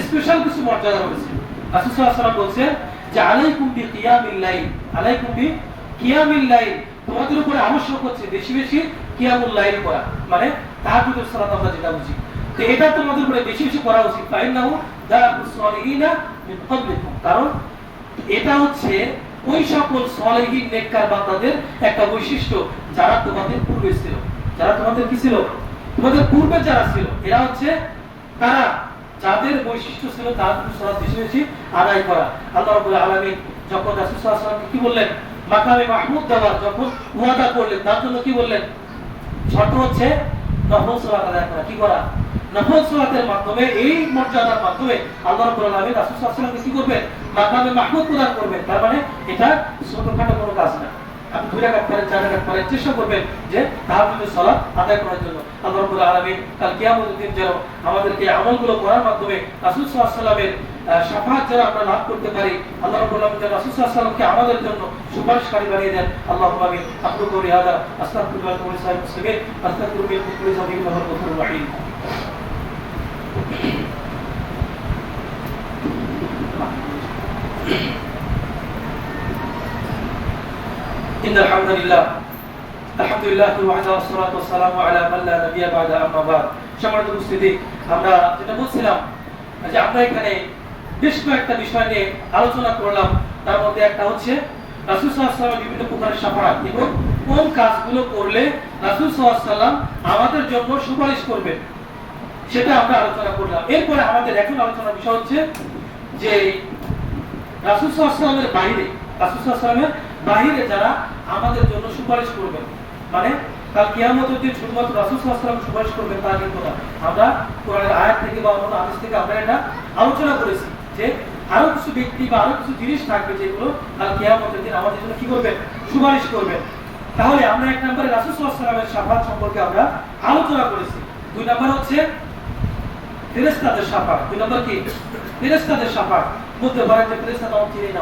স্পেশাল কিছু মর্যাদা রয়েছে। রাসূল সাল্লাল্লাহু আলাইহি ওয়াসাল্লাম বলছেন যে আলাইকুম বিকিয়ামিল লাইল, আলাইকুম বিকিয়ামিল লাইল, তোমাদের উপরে আবশ্যক হচ্ছে বেশি বেশি কিয়ামুল লাইল করা, মানে তাহাজ্জুদের সালাত আমরা যেটা বুঝি, তো এটা তোমাদের উপরে বেশি বেশি করা উচিত। ফাইন্নাহু দারুস সালিহিনা মিন ক্বাবলিকুম, কারণ এটা হচ্ছে ওই সকল সালেহীন নেককার বান্দাদের একটা বৈশিষ্ট্য যারা তোমাদের পূর্বে ছিল, যারা তোমাদের কি ছিল, তোমাদের পূর্বে যারা ছিল, এরা হচ্ছে তারা যাদের বৈশিষ্ট্য ছিল তাহাজ্জুদ সালাত বেশি বেশি আদায় করা। আল্লাহ রাব্বুল আলামিন যখন রাসূল সাল্লাল্লাহু আলাইহি ওয়াসাল্লামকে কি বললেন, মাকামে মাহমুদ দেওয়ার যখন ওয়াদা করলেন, তার জন্য কি বললেন, শর্ত হচ্ছে নফল সালাত আদায় করা। কি করা? নফল সালাতের মাধ্যমে, এই মর্যাদার মাধ্যমে আল্লাহ রাব্বুল আলামিন রাসূল সাল্লাল্লাহু আলাইহি ওয়াসাল্লামকে কি করবেন, মাকামে মাহমুদ প্রদান করবেন। তার মানে এটা ছোটখাটো কোনো কাজ না, আপনি 2 রাকাত পড়েন, 4 রাকাত পড়েন, চেষ্টা করবেন যে তাহাজ্জুদের সালাত আদায় করার জন্য। আল্লাহ রাব্বুল আলামিন কাল কিয়ামতের দিন যেন আমাদেরকে আমলগুলো করার মাধ্যমে রাসূল সাল্লাল্লাহু আলাইহি ওয়াসাল্লামের শাফাআত যেন আমরা লাভ করতে পারি। আল্লাহ রাব্বুল আলামিন যেন রাসূল সাল্লাল্লাহু আলাইহি ওয়াসাল্লামকে আমাদের জন্য সুপারিশকারী বানিয়ে দেন। আল্লাহুম্মা আমিন। আকুলু কওলি হাযা আস্তাগফিরুল্লাহ ওয়া আতুবু ইলাইহি, আস্তাগফিরু মিন কুল্লি যামবিন ওয়া হুয়াল গফুরুর রহিম। إن الحمد لله وحده والصلاة والسلام على من لا نبي بعد أما بعد। সম্মানিত উপস্থিতি, আমরা যেটা বলছিলাম যে আমরা এখানে বেশ কয়েকটা বিষয় নিয়ে আলোচনা করলাম। তার মধ্যে একটা হচ্ছে রাসূল সাল্লাল্লাহু আলাইহি ওয়াসাল্লাম বিভিন্ন প্রকারের শাফাআত এবং কোন কাজগুলো করলে রাসূল সাল্লাল্লাহু আলাইহি ওয়াসাল্লাম আমাদের জন্য সুপারিশ করবেন, সেটা আমরা আলোচনা করলাম। এরপরে আমাদের এখন আলোচনার বিষয় হচ্ছে যে রাসূল সাল্লাল্লাহু আলাইহি ওয়াসাল্লামের বাইরে, রাসূল সাল্লাল্লাহু আলাইহি ওয়াসাল্লামের বাইরে যারা আমাদের জন্য সুপারিশ করবেন, মানে কাল কিয়ামতের দিন শুধুমাত্র রাসূল সাল্লাল্লাহু আলাইহি ওয়াসাল্লাম সুপারিশ করবেন তা কিন্তু না। আমরা কোরআনের আয়াত থেকে বা অন্য হাদিস থেকে আমরা এটা আলোচনা করেছি যে আরো কিছু ব্যক্তি বা আরো কিছু জিনিস থাকবে যেগুলো কাল কিয়ামতের দিন আমাদের জন্য কি করবেন, সুপারিশ করবেন। তাহলে আমরা এক নম্বরে রাসূল সাল্লাল্লাহু আলাইহি ওয়াসাল্লামের শাফাআত সম্পর্কে আমরা আলোচনা করেছি। 2 নম্বর হচ্ছে ফেরেশতাদের শাফাআত। 2 নম্বর কি? ফেরেশতাদের শাফাআত। বলতে পারেন যে ফেরেশতারা আমাকে চিনে না,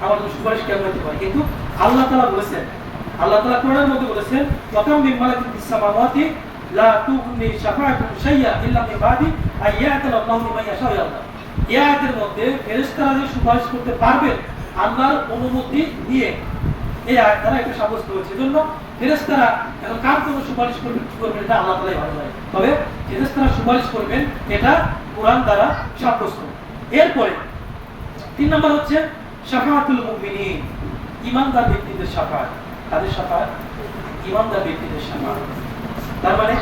আমার জন্য সুপারিশ কেমন হতে পারে, কিন্তু আল্লাহ তাআলা বলেছেন, আল্লাহ তাআলা কোরআনের মধ্যে বলেছেন ওয়াকাম মিন মালাকিন ফিস সামাওয়াতি লা তুগনি শাফাআতুহুম শাইআ ইল্লা মিন বাদি আইয়াতাল আল্লাহু লিমান ইয়াশাউ ইয়ারদা। এই আয়াতের মধ্যে ফেরেশতারা যে সুপারিশ করতে পারবেন আল্লাহর অনুমতি নিয়ে, এই আয়াত দ্বারা এটা সাব্যস্ত হয়েছে। এজন্য ফেরেশতারা এখন কার জন্য সুপারিশ করবেন এটা আল্লাহ তাআলাই ভালো জানেন, তবে ফেরেশতারা সুপারিশ করবেন এটা কোরআন দ্বারা সাব্যস্ত। এরপরে 3 নম্বর হচ্ছে শাফাআতুল মুমিনিন, ঈমানদার ব্যক্তিদের শাফাআত। তাদের শাফাআত ঈমানদার ব্যক্তিদের শাফাআত, তার মানে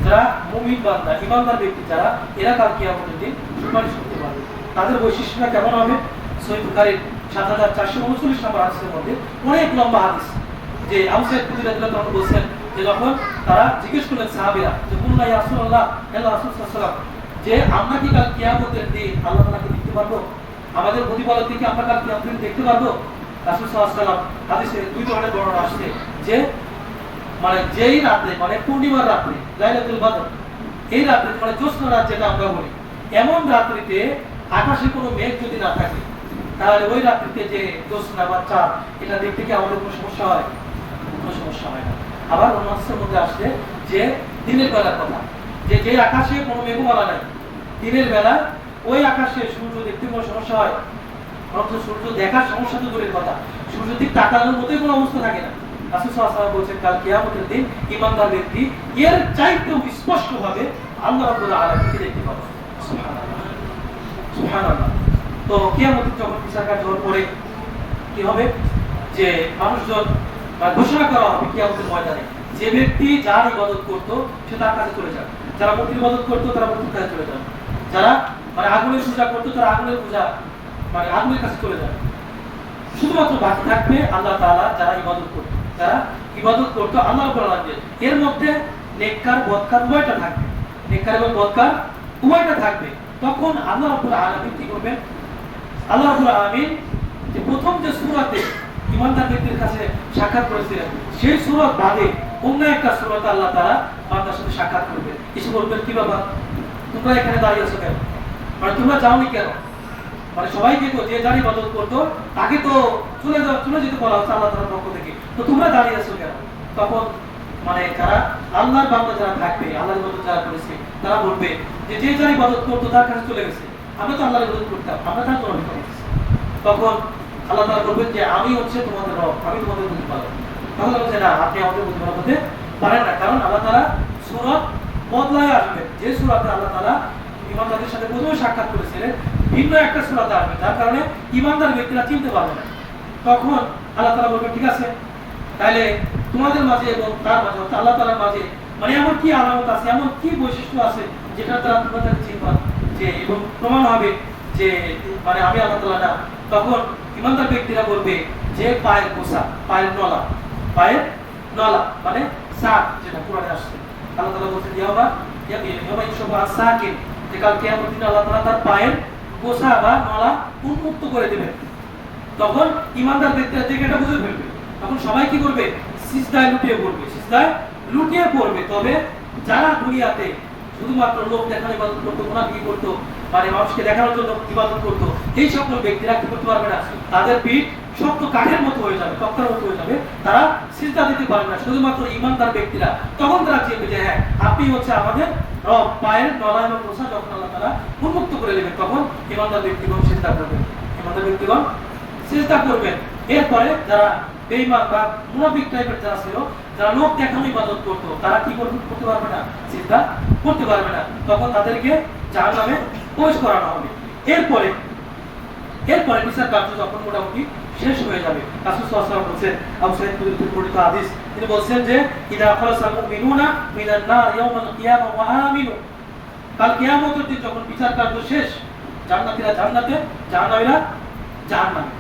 যারা মুমিন বান্দা, ঈমানদার ব্যক্তি যারা, এরা কাল কিয়ামতের দিন সুপারিশ করতে পারবে। তাদের বৈশিষ্ট্যটা কেমন হবে? সহিহ বুখারীর ৭৪৩৯ নম্বর হাদিসের মধ্যে অনেক লম্বা হাদিস, যে আবু সাঈদ খুদরী রাদিয়াল্লাহু আনহু বলেছেন যে যখন তারা জিজ্ঞেস করলেন সাহাবীরা যে কুল্লা ইয়া রাসূলুল্লাহ, আল্লাহ রাসূল সাল্লাল্লাহু আলাইহি ওয়াসাল্লাম যে আমরা কি কাল কিয়ামতের দিন আল্লাহ তাআলাকে দেখতে পারবো? আমাদের প্রতিপালক থেকে আমরা কাল কিয়ামতের দিন দেখতে পারবো? রাসূল সাল্লাল্লাহু আলাইহি ওয়াসাল্লাম হাদিসে দুই ধরনের বর্ণনা আসছে যে মানে যেই রাতে মানে পূর্ণিমার রাতে লাইলাতুল বদর, এই রাতে মানে জ্যোৎস্না রাত যেটা আমরা বলি, এমন রাত্রিতে আকাশে কোনো মেঘ যদি না থাকে তাহলে ওই রাত্রিতে যে জ্যোৎস্না বা চাঁদ এটা দেখতে কি আমাদের কোনো সমস্যা হয়? কোনো সমস্যা হয় না। আবার অন্য হাদিসের মধ্যে আসছে যে দিনের বেলার কথা, যে যে আকাশে কোনো মেঘমালা নাই, দিনের বেলা ওই আকাশে সূর্য দেখতে কোনো সমস্যা হয়? অথচ সূর্য দেখার সমস্যা তো দূরের কথা, সূর্য দিক তাকানোর মতোই কোনো অবস্থা থাকে না। রাসূল সাল্লাল্লাহু আলাইহি ওয়াসাল্লাম বলেছেন কাল কিয়ামতের দিন ঈমানদার ব্যক্তি এর চাইতেও স্পষ্টভাবে আল্লাহ রাব্বুল আলামিনকে দেখতে পাবে। সুবহানাল্লাহ, সুবহানাল্লাহ। তো কিয়ামতের যখন বিচার কার্য পড়ে কি হবে, যে মানুষজন ঘোষণা করা হবে কিয়ামতের ময়দানে যে ব্যক্তি যার ইবাদত করতো সে তার কাছে চলে যাবে, যারা মূর্তির ইবাদত করতো তারা মূর্তির কাছে চলে যাবে, যারা মানে আগুনের পূজা করতো তারা আগুনের পূজা মানে আগুনের কাছে চলে যাবে। শুধুমাত্র বাকি থাকবে আল্লাহ তাআলা যারা ইবাদত করতো, যারা ইবাদত করতো আল্লাহ রাব্বুল আলামিন। এর মধ্যে নেককার বদকার উভয়টা থাকবে, নেককার এবং বদকার উভয়টা থাকবে। তখন আল্লাহ রাব্বুল আলামিন কি করবেন? আল্লাহ রাব্বুল আলামিন যে প্রথম যে সূরাতে ঈমানদার ব্যক্তির কাছে সাক্ষাৎ করেছিলেন সেই সূরা বাদে অন্য একটা সূরাতে আল্লাহ তাআলা বান্দার সাথে সাক্ষাৎ করবেন। এসে বলবেন কি বাবা তোমরা এখানে দাঁড়িয়ে আছো কেন? মানে তোমরা যাওনি কেন? মানে সবাইকে তো যে যার ইবাদত করতো তাকে তো চলে যেতে বলা হচ্ছে আল্লাহ তাআলার পক্ষ থেকে, তো তোমরা দাঁড়িয়ে আছো কেন? তখন মানে যারা আল্লাহর বান্দা যারা থাকবে, আল্লাহর ইবাদত যারা করেছে তারা বলবে যে যে যার ইবাদত করতো তার কাছে চলে গেছে, আমরা তো আল্লাহর ইবাদত করতাম, আমরা তার জন্য করতেছি। তখন আল্লাহ তাআলা বলবেন যে আমি হচ্ছে তোমাদের রব, আমি তোমাদের প্রতিপালক। তখন বলছে না আপনি আমাদের প্রতিপালক হতে পারেন না, কারণ আল্লাহ তাআলা সূরা বদলায় আসবেন। যে সূরাতে আল্লাহ তাআলা ঈমানদারদের সাথে প্রথমে সাক্ষাৎ করেছিলেন ভিন্ন একটা সূরাতে আসবে, যার কারণে ঈমানদার ব্যক্তিরা চিনতে পারবে না। তখন আল্লাহ তাআলা বলবেন ঠিক আছে তাহলে তোমাদের মাঝে এবং তার মাঝে আল্লাহ তাআলার মাঝে মানে এমন কি আলামত আছে, এমন কি বৈশিষ্ট্য আছে যেটা দ্বারা তোমরা তাকে চিনবা যে এবং প্রমাণ হবে যে মানে আমি আল্লাহ তাআলা না। তখন ঈমানদার ব্যক্তিরা বলবে যে পায়ের গোছা, পায়ের নলা মানে সাক, যেটা কোরআনে আসছে। আল্লাহ তাআলা বলছেন ইয়াবা ইনশাআল্লাহ সাকিন, যে কাল কিয়ামতের দিন আল্লাহ তাআলা তার পায়ের গোছা বা নলা উন্মুক্ত করে দিবেন। তখন ঈমানদার ব্যক্তিরা দেখে এটা বুঝে ফেলবে, তখন সবাই কি করবে? সিজদায় লুটিয়ে পড়বে। তবে যারা দুনিয়াতে শুধুমাত্র লোক দেখানোর ইবাদত করতো, মুনাফিকি করতো, মানে মানুষকে দেখানোর জন্য ইবাদত করতো, এই সকল ব্যক্তিরা কি করতে পারবে না? তাদের পিঠ শক্ত কাঠের মতো হয়ে যাবে, তক্তার মতো হয়ে যাবে, তারা সিজদা দিতে পারবে না। শুধুমাত্র ঈমানদার ব্যক্তিরা তখন তারা চিনবে যে হ্যাঁ আপনি হচ্ছে আমাদের রব। পায়ের নলা এবং গোছা যখন আল্লাহ তাআলা উন্মুক্ত করে দেবেন তখন ঈমানদার ব্যক্তিগণ সিজদা করবেন, ঈমানদার ব্যক্তিগণ সিজদা করবেন। এরপরে যারা বেঈমান বা মুনাফিক টাইপের যারা ছিল, যারা লোক দেখানো ইবাদত করতো, তারা কি করতে পারবে না? সিজদা করতে পারবে না। তখন তাদেরকে জাহান্নামে প্রবেশ করানো হবে। এরপরে বিচার কার্য যখন মোটামুটি শেষ হয়ে যাবে, রাসূল সাল্লাল্লাহু আলাইহি ওয়াসাল্লাম বলেছেন, আবু সাঈদ খুদরির বর্ণিত হাদিস, তিনি বলেছেন যে ইদা খালাসাল মুমিনুনা মিনান নার ইয়াউমাল কিয়ামা ওয়া আমিনু, কাল কিয়ামতের দিন যখন বিচার কার্য শেষ, জান্নাতীরা জান্নাতে, জাহান্নামীরা জাহান্নামে।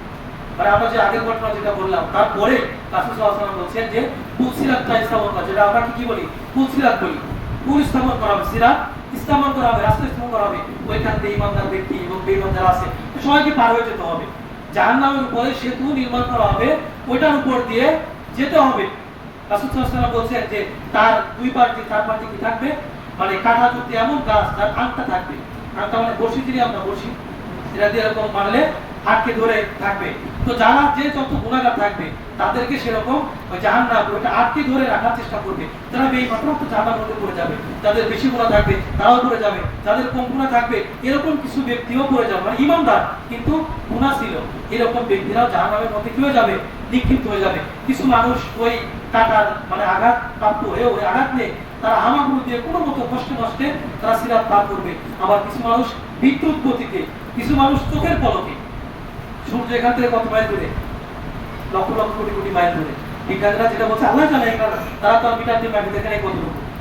মানে আমরা যে আগের ঘটনা যেটা বললাম তারপরে রাসূল সাল্লাল্লাহু আলাইহি ওয়াসাল্লাম বলেছেন যে পুলসিরাতটা স্থাপন করা, যেটা আমরা কি বলি পুলসিরাত বলি, পুল স্থাপন করা হবে, সিরাত স্থাপন করা হবে, রাস্তা স্থাপন করা হবে। ওইখান থেকে ঈমানদার ব্যক্তি এবং বেঈমান যারা আছে সবাইকে পার হয়ে যেতে হবে। জাহান্নামের উপরে সেতু নির্মাণ করা হবে, ওইটার উপর দিয়ে যেতে হবে। রাসূল সাল্লাল্লাহু আলাইহি ওয়াসাল্লাম বলেছেন যে তার দুই পাশে চার পাশে কি থাকবে? মানে কাঁটা যুক্ত এমন গাছ যার আংটা থাকবে, আংটা মানে বর্ষি দিয়ে আমরা বর্ষি এটা দিয়ে এরকম মারলে আটকে ধরে থাকবে। তো যারা যে যত গুনাহগার থাকবে তাদেরকে সেরকম ওই জাহান্নাম ওটা আটকে ধরে রাখার চেষ্টা করবে। যারা বেঈমান তো জাহান্নামের মধ্যে পড়ে যাবে, যাদের বেশি গুনাহ থাকবে তারাও পড়ে যাবে, যাদের কম গুনাহ থাকবে এরকম কিছু ব্যক্তিও পড়ে যাবে, মানে ঈমানদার কিন্তু গুনাহ ছিল এরকম ব্যক্তিরাও জাহান্নামের মধ্যে কি হয়ে যাবে? নিক্ষিপ্ত হয়ে যাবে। কিছু মানুষ ওই কাটার মানে আঘাত প্রাপ্ত হয়ে ওই আঘাত নিয়ে তারা হামাগুড়ি দিয়ে কোনো মতো কষ্টে তারা সিরাত পার করবে। আবার কিছু মানুষ বিদ্যুৎ গতিতে, কিছু মানুষ চোখের পলকে, সূর্য এখান থেকে কত মাইল দূরে? লক্ষ লক্ষ কোটি কোটি মাইল দূরে। বিজ্ঞানীরা যেটা বলছে আল্লাহ জানে, তারা তো মিটার দিয়ে মাটি দেখে নেই কত।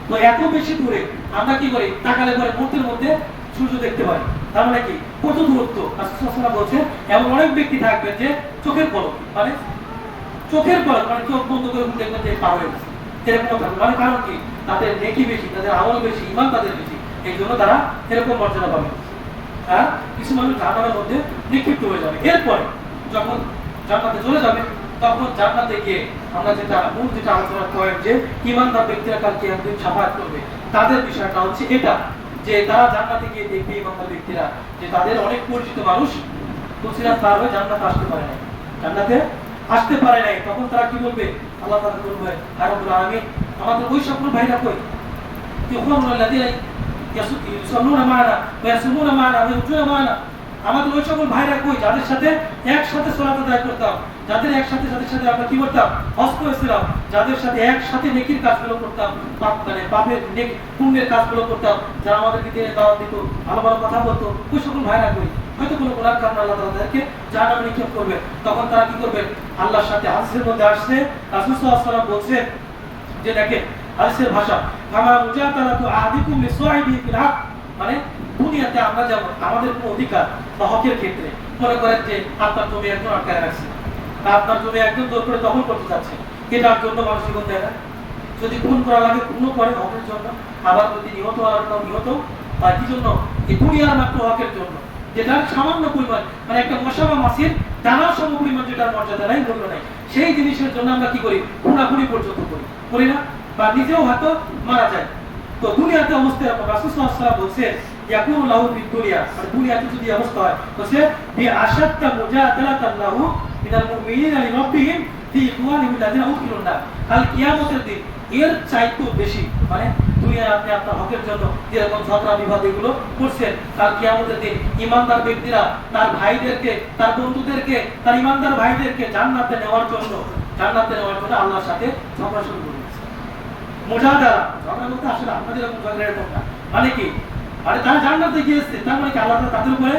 তো এত বেশি দূরে আমরা কি করি? তাকালে পরে মুহূর্তের মধ্যে সূর্য দেখতে পাই। তার মানে কি কত দূরত্ব? রাসূল সাল্লাল্লাহু আলাইহি ওয়াসাল্লাম বলছে এমন অনেক ব্যক্তি থাকবে যে চোখের পলক মানে চোখ বন্ধ করে দেখবেন যে পার হয়ে গেছে, এরকম থাকবে। মানে কারণ কি? তাদের নেকি বেশি, তাদের আমল বেশি, ঈমান তাদের বেশি। এই জন্য তারা এরকম মর্যাদা পাবে। আর কিছু মানুষ জাহান্নামের মধ্যে নিক্ষিপ্ত হয়ে যাবে। এরপরে যখন জান্নাতে চলে যাবে তখন জান্নাতে গিয়ে আমরা যেটা আলোচনা করেন যে ঈমানদার ব্যক্তিরা কাল কিয়ামতের শাফাআত করবে, তাদের বিষয়টা হচ্ছে এটা যে তারা জান্নাতে গিয়ে দেখবে ঈমানদার ব্যক্তিরা যে তাদের অনেক পরিচিত মানুষ তুলসিরাত পার হয়ে জান্নাতে আসতে পারে নাই, জান্নাতে আসতে পারে নাই। তখন তারা কি বলবে? আল্লাহ তাআলা বলবে, হে রব্বুল আলামিন, আমাদের ওই সকল ভাইরা কই? ইখওয়ানুল্লাযীনা ইউসাল্লুনা মা'ানা ওয়া ইয়াসুমুনা মা'ানা ওয়া ইউতুনা মা'ানা, আমাদের ওই সকল ভাইরা কই যাদের সাথে একসাথে সালাত আদায় করতাম, যাদের যাদের সাথে আমরা কি করতাম? হজ করেছিলাম, যাদের সাথে একসাথে নেকির কাজগুলো করতাম, মানে পাপের পুণ্যের কাজগুলো করতাম, যারা আমাদেরকে দিনে দাওয়াত দিত, ভালো ভালো কথা বলতো, ওই সকল ভাইরা কই? হয়তো কোনো গুনার কারণে আল্লাহ তাদেরকে জাহান্নামে নিক্ষেপ করবে। তখন তারা কি করবে? আল্লাহর সাথে হাদিসের মধ্যে আসছে, রাসূল সাল্লাল্লাহু আলাইহি ওয়াসাল্লাম বলছেন যে দেখেন হাদিসের ভাষা, কামা মুজাতালাতু আহাদিকুম লিসাহিবিহি ফিল হক, মানে দুনিয়াতে আমরা যেমন আমাদের কোনো অধিকার বা হকের ক্ষেত্রে মনে করেন যে আপনার জমি একজন আটকায় রাখছে, আপনার জমি একজন দৌড় করে দখল করতে যাচ্ছে, এটার জন্য মানুষ জীবন দেয় না। যদি খুন করা লাগে খুনও করে হকের জন্য, আবার যদি নিহত হওয়ার নিহত আর কি জন্য? এই দুনিয়ার মাত্র হকের জন্য, যেটা সামান্য পরিমাণ, মানে একটা মশা বা মাছির দানার সম পরিমাণ যেটার মর্যাদা নাই, মূল্য নাই, সেই জিনিসের জন্য আমরা কি করি? খুনাখুনি পর্যন্ত করি না? বা নিজেও হয়তো মারা যায়। তো দুনিয়াতে অবস্থা এরকম। রাসূল সাল্লাল্লাহু আলাইহি ওয়াসাল্লাম বলছে ইয়াকুনু লাহু ফিদ দুনিয়া, মানে দুনিয়াতে যদি অবস্থা হয় বলছে বি আশাদ্দা মুজাদালাতান লাহু মিনাল মুমিনিনা লিরাব্বিহিম ফি ইখওয়ানিহিম আল্লাযিনা উখিলুন নার, কাল কিয়ামতের দিন এর চাইতেও বেশি, মানে দুনিয়ায় আপনি আপনার হকের জন্য যেরকম ঝগড়া বিবাদ এগুলো করছেন, কাল কিয়ামতের দিন ঈমানদার ব্যক্তিরা তার ভাইদেরকে, তার বন্ধুদেরকে, তার ঈমানদার ভাইদেরকে জান্নাতে নেওয়ার জন্য আল্লাহর সাথে ঝগড়া শুরু করে দিয়েছে। মুজাদালা, ঝগড়া বলতে আসলে আপনাদের এরকম ঝগড়া এরকম না, মানে কি? মানে তারা জান্নাতে গিয়েছে, তার মানে কি আল্লাহ তাদের উপরে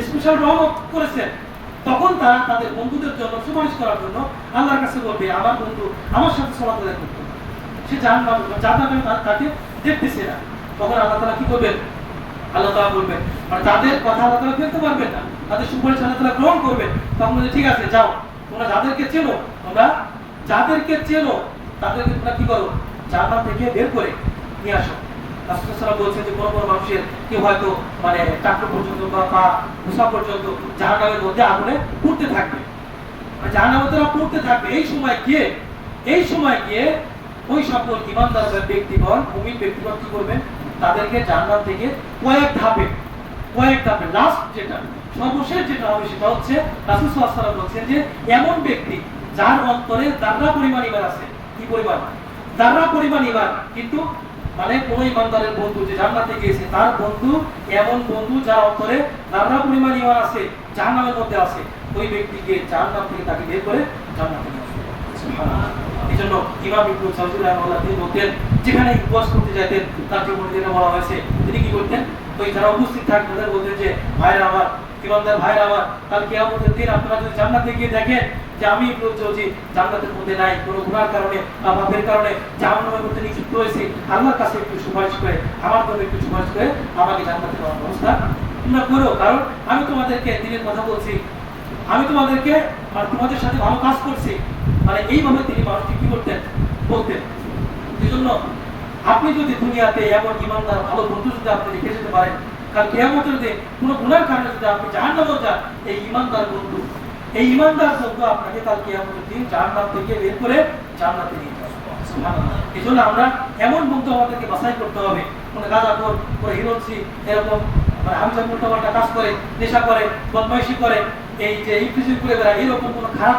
স্পেশাল রহমত করেছেন। তখন তারা তাদের বন্ধুদের জন্য সুপারিশ করার জন্য আল্লাহর কাছে বলবে, আমার বন্ধু আমার সাথে সালাত আদায় করতে, সে জান্নাতে তাকে দেখতেছে না। তখন আল্লাহ তাআলা কি করবেন? আল্লাহ তাআলা বলবেন, মানে তাদের কথা আল্লাহ তাআলা ফেলতে পারবেন না, তাদের সুপারিশ আল্লাহ তাআলা গ্রহণ করবেন। তখন বলে, ঠিক আছে যাও, তোমরা যাদেরকে চেনো তাদেরকে তোমরা কি করো? জান্নাত থেকে বের করে নিয়ে আসো। রাসূল সাল্লাল্লাহু আলাইহি ওয়াসাল্লাম বলছেন যে কোনো কোনো মানুষের কেউ হয়তো মানে টাকনো পর্যন্ত বা পা মুসা পর্যন্ত জাহান্নামের মধ্যে আগুনে পুড়তে থাকবে, জাহান্নামে তারা পুড়তে থাকবে। এই সময় গিয়ে ওই সকল ঈমানদার ব্যক্তিগণ, মুমিন ব্যক্তিগণ কি করবেন? তাদেরকে জান্নাত থেকে কয়েক ধাপে লাস্ট যেটা সর্বশেষ যেটা হবে সেটা হচ্ছে রাসূল সাল্লাল্লাহু আলাইহি ওয়াসাল্লাম বলছেন যে এমন ব্যক্তি যার অন্তরে দাররা পরিমাণ ঈমান আছে। কি পরিমাণ? দাররা পরিমাণ ঈমান। কিন্তু মানে কোন ঈমানদারের বন্ধু যে জান্নাতে গিয়েছে, তার বন্ধু এমন বন্ধু যার অন্তরে দাররা পরিমাণ ঈমান আছে, জাহান্নামের মধ্যে আছে, ওই ব্যক্তিকে জাহান্নাম থেকে তাকে বের করে জান্নাতে নিয়ে আসবে। সুবহানাল্লাহ। এজন্য ইমাম ইবনে সাউদি রাহিমাহুল্লাহ তিনি বলতেন, যেখানে উপবাস করতে যেতেন তার জীবনে যেটা বলা হয়েছে, তিনি কি করতেন? ওই যারা উপস্থিত থাকতেন তাদের বলতেন যে ভাইরা আমার, ঈমানদার ভাইরা আমার, কাল কিয়ামতের দিন আপনারা যদি জান্নাতে গিয়ে দেখেন যে আমি যদি জান্নাতের মধ্যে নাই, কোনো গুনার কারণে বা পাপের কারণে জাহান্নামের মধ্যে নিযুক্ত হয়েছি, আল্লাহর কাছে একটু সুপারিশ করে, আমার জন্য একটু সুপারিশ করে আমাকে জান্নাতে নেওয়ার ব্যবস্থা তোমরা করো। কারণ আমি তোমাদেরকে দিনের কথা বলছি, আমি তোমাদেরকে মানে তোমাদের সাথে ভালো কাজ করছি, মানে এইভাবে তিনি মানুষকে কি করতেন? বলতেন। এই জন্য আপনি যদি দুনিয়াতে এমন ঈমানদার ভালো বন্ধু যদি আপনি রেখে যেতে পারেন, কারণ কিয়ামতের দিন কোনো গুনার কারণে যদি আপনি জাহান্নামে যান, এই ঈমানদার বন্ধু আপনাকে কাল কিয়ামতের দিন জাহান্নাম থেকে বের করে জান্নাতে নিয়ে যাবে। সুবহানাল্লাহ। এই জন্য আমরা এমন বন্ধু আমাদেরকে বাছাই করতে হবে, কোনো গাঁজাখোর, কোনো হিরোসি, এরকম মানে হামজা উল্টাপাল্টা কাজ করে, নেশা করে, বদমাইশি করে, এই যে ইফতিজিল করে বেড়ায়, এরকম কোনো খারাপ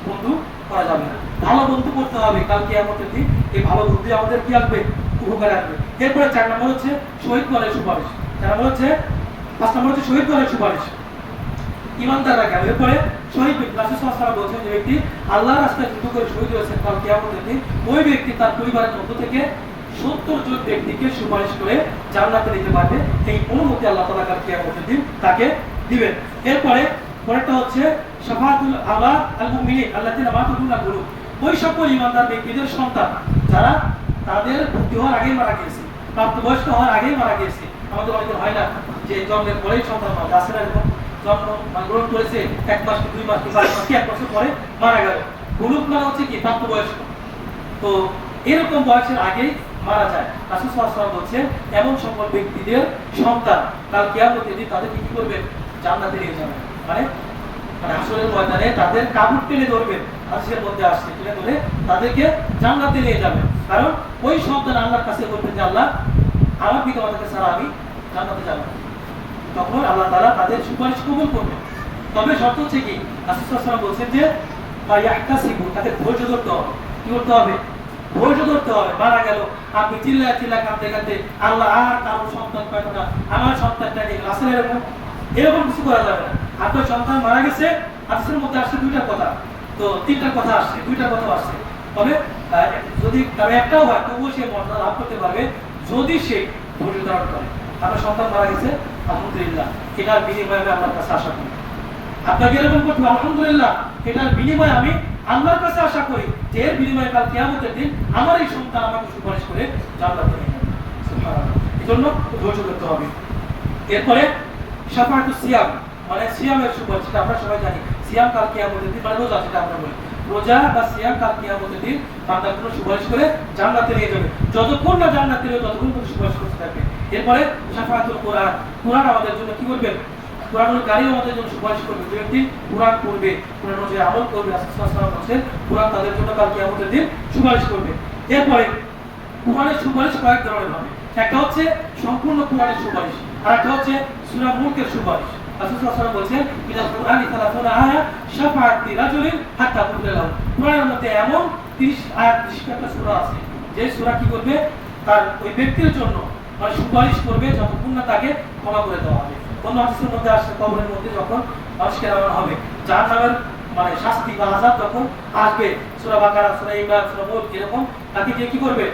বন্ধু করা যাবে না। ভালো বন্ধু করতে হবে, কাল কিয়ামতের দিন এই ভালো বন্ধু আমাদের কি আসবে? উপকারে আসবে। এরপরে 4 নম্বর হচ্ছে শহীদ দলের সুপারিশ। 4 নম্বর হচ্ছে 5 নম্বর হচ্ছে শহীদ দলের সুপারিশ। ঈমানদাররা গেল, এরপরে শহীদ ব্যক্তি, রাসূল সাল্লাল্লাহু আলাইহি ওয়াসাল্লাম বলেছেন যে ব্যক্তি আল্লাহর রাস্তায় যুদ্ধ করে শহীদ হয়েছেন, কাল কিয়ামতের দিন ওই ব্যক্তি তার পরিবারের মধ্য থেকে 70 জন ব্যক্তিকে সুপারিশ করে জান্নাতে নিতে পারবে। এই অনুমতি আল্লাহ তাআলা কাল কিয়ামতের দিন তাকে দিবেন। এরপরে পরেরটা হচ্ছে শাফাআতুল আওলাদ আল মুমিনিন আল্লাযিনা মাতু দুনা গুরু, ওই সকল ঈমানদার ব্যক্তিদের সন্তান যারা তাদের ভর্তি হওয়ার আগেই মারা গিয়েছে, প্রাপ্তবয়স্ক হওয়ার আগেই মারা গিয়েছে। আমাদের অনেকে হয় না যে জন্মের পরেই সন্তান হয়, আছে না এরকম? জন্ম গ্রহণ করেছে 1 মাস কি 2 মাস কি 5 মাস কি 1 বছর পরে মারা গেল। বুলুগ মানে হচ্ছে কি? প্রাপ্তবয়স্ক। তো এরকম বয়সের আগেই মারা যায়, রাসূল সাল্লাল্লাহু আলাইহি ওয়াসাল্লাম বলছেন এমন সকল ব্যক্তিদের সন্তান কাল কিয়ামতের দিন তাদেরকে কি করবে, জান্নাতে নিয়ে যাবে। মানে হাসরের ময়দানে তাদের কাপড় টেনে ধরবে, হাদিসের মধ্যে আসছে, টেনে ধরে তাদেরকে জান্নাতে নিয়ে যাবে। কারণ ওই সন্তান আল্লাহর কাছে বলবে যে আল্লাহ আমার পিতামাতাকে ছাড়া আমি জান্নাতে যাব না। তখন আল্লাহ তাআলা তাদের সুপারিশ কবুল করবে। তবে শর্ত হচ্ছে কি, রাসূল সাল্লাল্লাহু আলাইহি ওয়াসাল্লাম বলছেন যে ইয়াহতাসিবু, তাদের ধৈর্য ধরতে হবে। কি করতে হবে, ধৈর্য ধরতে হবে। মারা গেল, আপনি চিল্লায় চিল্লায় কাঁদতে কাঁদতে আল্লাহ আর কারো সন্তান পাইতো না, আমার সন্তানটা নিয়ে আসলে এরকম কিছু করা যাবে না। আপনার সন্তান মারা গেছে, হাদিসের মধ্যে আসছে দুইটা কথা, তো তিনটা কথা আসছে, দুইটা কথা আসছে। তবে যদি তার একটাও হয় তবুও সে মর্যাদা লাভ করতে পারবে যদি সে ধৈর্য ধারণ করে। আপনার সন্তান মারা গেছে, আলহামদুলিল্লাহ, এটার বিনিময়ে আমি আল্লাহর কাছে আশা করি। আপনাকে এরকম করতে হবে, আলহামদুলিল্লাহ, এটার বিনিময়ে আমি আল্লাহর কাছে আশা করি যে এর বিনিময়ে কাল কিয়ামতের দিন আমার এই সন্তান আমাকে সুপারিশ করে জান্নাতে নিয়ে যাবে। সুবহানাল্লাহ। এজন্য ধৈর্য ধরতে হবে। এরপরে শাফাআতুস সিয়াম, মানে সিয়ামের সুপারিশ, যেটা আমরা সবাই জানি। সিয়াম কাল কিয়ামতের দিন মানে রোজা, যেটা আমরা বলি রোজা বা সিয়াম কাল কিয়ামতের দিন বান্দা কোনো সুপারিশ করে জান্নাতে নিয়ে যাবে। যতক্ষণ না জান্নাতে নিয়ে ততক্ষণ কোনো সুপারিশ করতে থাকবে। এরপরে শাফাআতুল কোরআন, কোরআন আমাদের জন্য কি করবে, কোরআনুল কারীম আমাদের জন্য সুপারিশ করবে। যে ব্যক্তি কোরআন পড়বে, কোরআন অনুযায়ী আমল করবে, রাসূল সাল্লাল্লাহু আলাইহি ওয়াসাল্লাম বলেছেন কোরআন তাদের জন্য কাল কিয়ামতের দিন সুপারিশ করবে। এরপরে কোরআনের সুপারিশ কয়েক ধরনের হবে। একটা হচ্ছে সম্পূর্ণ কোরআনের সুপারিশ, আর একটা হচ্ছে সূরা মুলকের সুপারিশ। রাসূল সাল্লাল্লাহু আলাইহি ওয়াসাল্লাম বলেছেন ইলা কুরআনি 30 আয়া শাফাআতি রাজুলিন হাত্তা কুতিলা লাহু। কোরআনের মধ্যে এমন 30 আয়াত, 30টা সূরা আছে যে সূরা কি করবে, তার ওই ব্যক্তির জন্য মানে সুপারিশ করবে যতক্ষণ না তাকে ক্ষমা করে দেওয়া হবে। অন্য হাদিসের মধ্যে আসছে কবরের মধ্যে যখন মানুষকে নামানো হবে, জাহান্নামের মানে শাস্তি বা আযাব যখন আসবে, সূরা বাকারা, সূরা ইমরান, সূরা মুলক, এরকম তাকে যে কি করবে,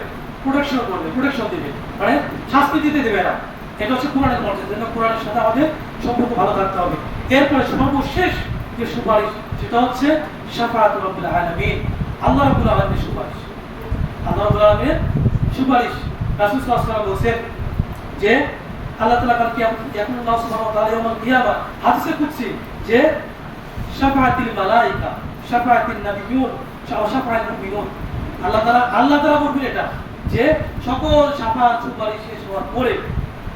প্রোটেকশন করবে, প্রোটেকশন দিবে, মানে শাস্তি দিতে দেবে না। এটা হচ্ছে কোরআনের মর্যাদা। জন্য কোরআনের সাথে আমাদের সম্পর্ক ভালো থাকতে হবে। এরপরে সর্বশেষ যে সুপারিশ, সেটা হচ্ছে শাফাআতুর রাব্বিল আলামিন, আল্লাহ রাব্বুল আলামিনের সুপারিশ। আল্লাহ রাব্বুল আলামিনের সুপারিশ, রাসূল সাল্লাল্লাহু আলাইহি ওয়াসাল্লাম বলেছেন যে আল্লাহ তাআলা কাল কিয়ামত ইয়াকুনু আল্লাহু সুবহানাহু ওয়া তাআলা ইয়াউমাল কিয়ামা, হাদিসে কুদসি, যে শাফাআতুল মালায়েকা, শাফাআতুন নাবিয়্যুন, শাফাআতুল মুমিনুন, আল্লাহ তাআলা বলবেন এটা, যে সকল শাফাআত সুপারিশ শেষ হওয়ার পরে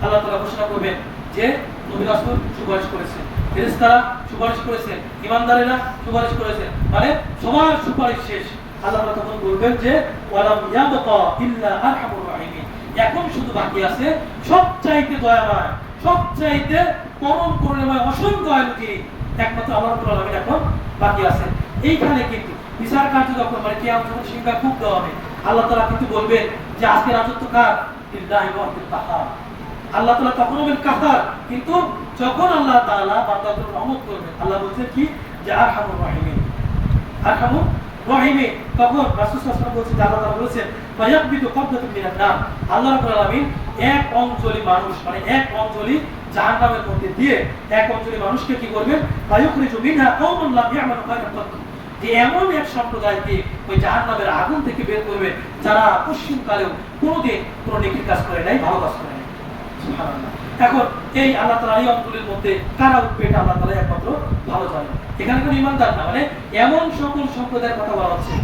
আল্লাহ তাআলা ঘোষণা করবেন যে নবী রাসূল সুপারিশ করেছেন, ফেরেশতারা সুপারিশ করেছেন, ঈমানদারেরা সুপারিশ করেছেন, মানে সবার সুপারিশ শেষ। আল্লাহ তাআলা তখন বলবেন যে ওয়ালাম ইয়াবকা ইল্লা আরহামুর রাহিমিন, এখন শুধু বাকি আছে সবচাইতে দয়াময়, সবচাইতে পরম করুণাময়, অসীম দয়ালু যিনি, একমাত্র আল্লাহ রাব্বুল আলামিন এখন বাকি আছেন। এইখানে কিন্তু বিচার কার্য যখন মানে কিয়ামত যখন সিংহা খুব দেওয়া হবে, আল্লাহ তাআলা কিন্তু বলবেন যে আজকে রাজত্ব কার, লিল্লাহি ওয়াহিদুল কাহ্হার। আল্লাহ তাআলা তখন হবেন কাহ্হার, কিন্তু যখন আল্লাহ তাআলা বান্দাদের রহমত করবেন, আল্লাহ বলছেন কি যে আরহামুর রাহিমিন, আরহামুর রাহিমিন। তখন রাসূল সাল্লাল্লাহু আলাইহি ওয়াসাল্লাম বলেছেন, আল্লাহ তাআলা বলেছেন ফায়াকবিতু কবদাতুন মিনান নার, আল্লাহ রাব্বুল আলামিন এক অঞ্জলি মানুষ, মানে এক অঞ্জলি জাহান্নামের মধ্যে দিয়ে এক অঞ্জলি মানুষকে কি করবেন, ফায়ুখরিজু মিনহা কওমান লাম ইয়ামালু খায়রান কাত, যে এমন এক সম্প্রদায়কে ওই জাহান্নামের আগুন থেকে বের করবে যারা পশ্চিমকালেও কোনোদিন কোনো নেকির কাজ করে নাই, ভালো কাজ করে নাই। সুবহানাল্লাহ। এখন এই আল্লাহ তাআলা এই অঞ্চলের মধ্যে কারা উঠবে, এটা আল্লাহ তাআলা একমাত্র ভালো জানেন। এখানে কোনো ঈমানদার না, মানে এমন সকল সম্প্রদায়ের কথা বলা হচ্ছে,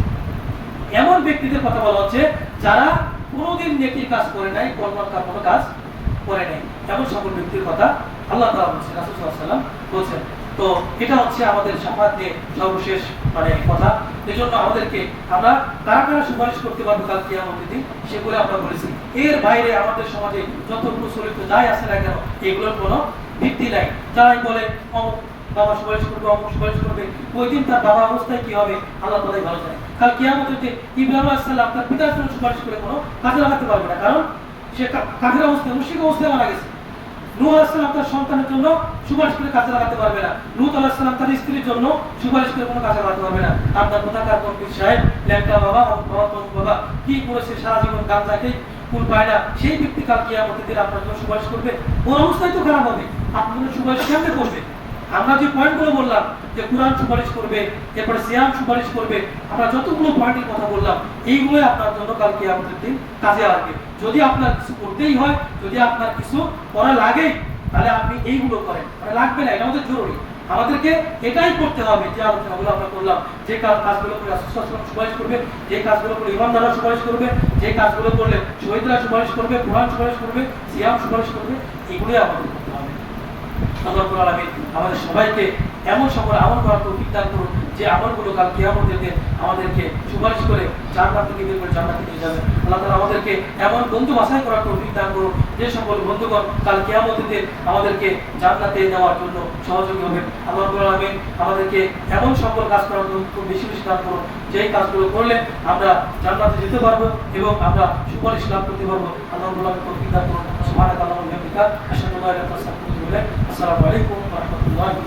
এমন ব্যক্তিদের কথা বলা হচ্ছে যারা কোনোদিন নেকির কাজ করে নাই, কর্মকার কোনো কাজ করে নাই, এমন সকল ব্যক্তির কথা আল্লাহ তাআলা বলেছেন, রাসূল সাল্লাল্লাহু আলাইহি ওয়াসাল্লাম বলেছেন। তো এটা হচ্ছে আমাদের শাফাআত নিয়ে সর্বশেষ মানে কথা। এজন্য আমাদেরকে আমরা কারা কারা সুপারিশ করতে পারবো কাল কিয়ামতের দিন, সেগুলো আমরা বলেছি। এর বাইরে আমাদের সমাজে যত প্রচলিত যাই আছে না কেন, এগুলোর কোনো ভিত্তি নাই। যারাই বলে অমুক বাবা সুপারিশ করবে, অমুক সুপারিশ করবে, ওই দিন তার বাবা অবস্থায় কি হবে আল্লাহ তাআলাই ভালো জানেন। কাল কিয়ামতের দিন ইব্রাহিম আলাইহিস সালাম তার পিতার জন্য সুপারিশ করে কোনো কাজে লাগাতে পারবে না, কারণ সে কাফির অবস্থায়, মুশরিক অবস্থায় মারা গেছে। নূহ আলাইহিস সালাম তার সন্তানের জন্য সুপারিশ করে কাজে লাগাতে পারবে না, লূত আলাইহিস সালাম তার স্ত্রীর জন্য সুপারিশ করে কোনো কাজে লাগাতে পারবে না। আপনার কোথাকার পণ্ডিত সাহেব, ল্যাংটা বাবা, বাবা কি করেছে সারা জীবন গাঁজা খেয়ে কুল পায় না, সেই ব্যক্তি কাল কিয়ামতের দিন আপনার জন্য সুপারিশ করবে, ওর অবস্থাই তো খারাপ হবে, আপনার জন্য সুপারিশ কেমনে করবে? আমরা যে পয়েন্টগুলো বললাম যে কোরআন সুপারিশ করবে, এরপরে সিয়াম সুপারিশ করবে, আমরা যতগুলো পয়েন্টের কথা বললাম এইগুলোই আপনার জন্য কাল কিয়ামতের দিন কাজে আসবে। যদি আপনার কিছু করতেই হয়, যদি আপনার কিছু করা লাগে, তাহলে আপনি এইগুলো করেন, মানে লাগবে না, এটা আমাদের জরুরি। আমাদেরকে এটাই করতে হবে যে আলোচনাগুলো আমরা করলাম, যে কাজগুলো করে রাসূল সাল্লাল্লাহু আলাইহি ওয়াসাল্লাম সুপারিশ করবে, যে কাজগুলো করে ইমানদাররা সুপারিশ করবে, যে কাজগুলো করলে শহীদরা সুপারিশ করবে, কুরআন সুপারিশ করবে, সিয়াম সুপারিশ করবে, এগুলোই আমাদের করতে হবে। আল্লাহ রাব্বুল আলামিন আমাদের সবাইকে এমন সকল আমল করার তৌফিক দান করুন যে আমলগুলো কাল কিয়ামতের দিন আমাদেরকে সুপারিশ করে জান্নাত থেকে বের করে জান্নাতে নিয়ে যাবে। আল্লাহ তাআলা আমাদেরকে এমন বন্ধু বাছাই করার তৌফিক দান করুন যে সকল বন্ধুগণ কাল কিয়ামতের দিন আমাদেরকে জান্নাতে নেওয়ার জন্য সহযোগী হবে। আল্লাহ রাব্বুল আলামিন আমাদেরকে এমন সকল কাজ করার খুব বেশি বেশি দান করুন যেই কাজগুলো করলে আমরা জান্নাতে যেতে পারবো এবং আমরা সুপারিশ লাভ করতে পারবো। আল্লাহ রাব্বুল আলামিন তৌফিক দান করুন। সুবহানাকাল্লাহুম্মা ওয়া বিহামদিকা আশহাদু আল্লা ইলাহা ইল্লা আনতা আস্তাগফিরুকা ওয়া আতুবু ইলাইক। আসসালামু আলাইকুম ওয়া রাহমাতুল্লাহি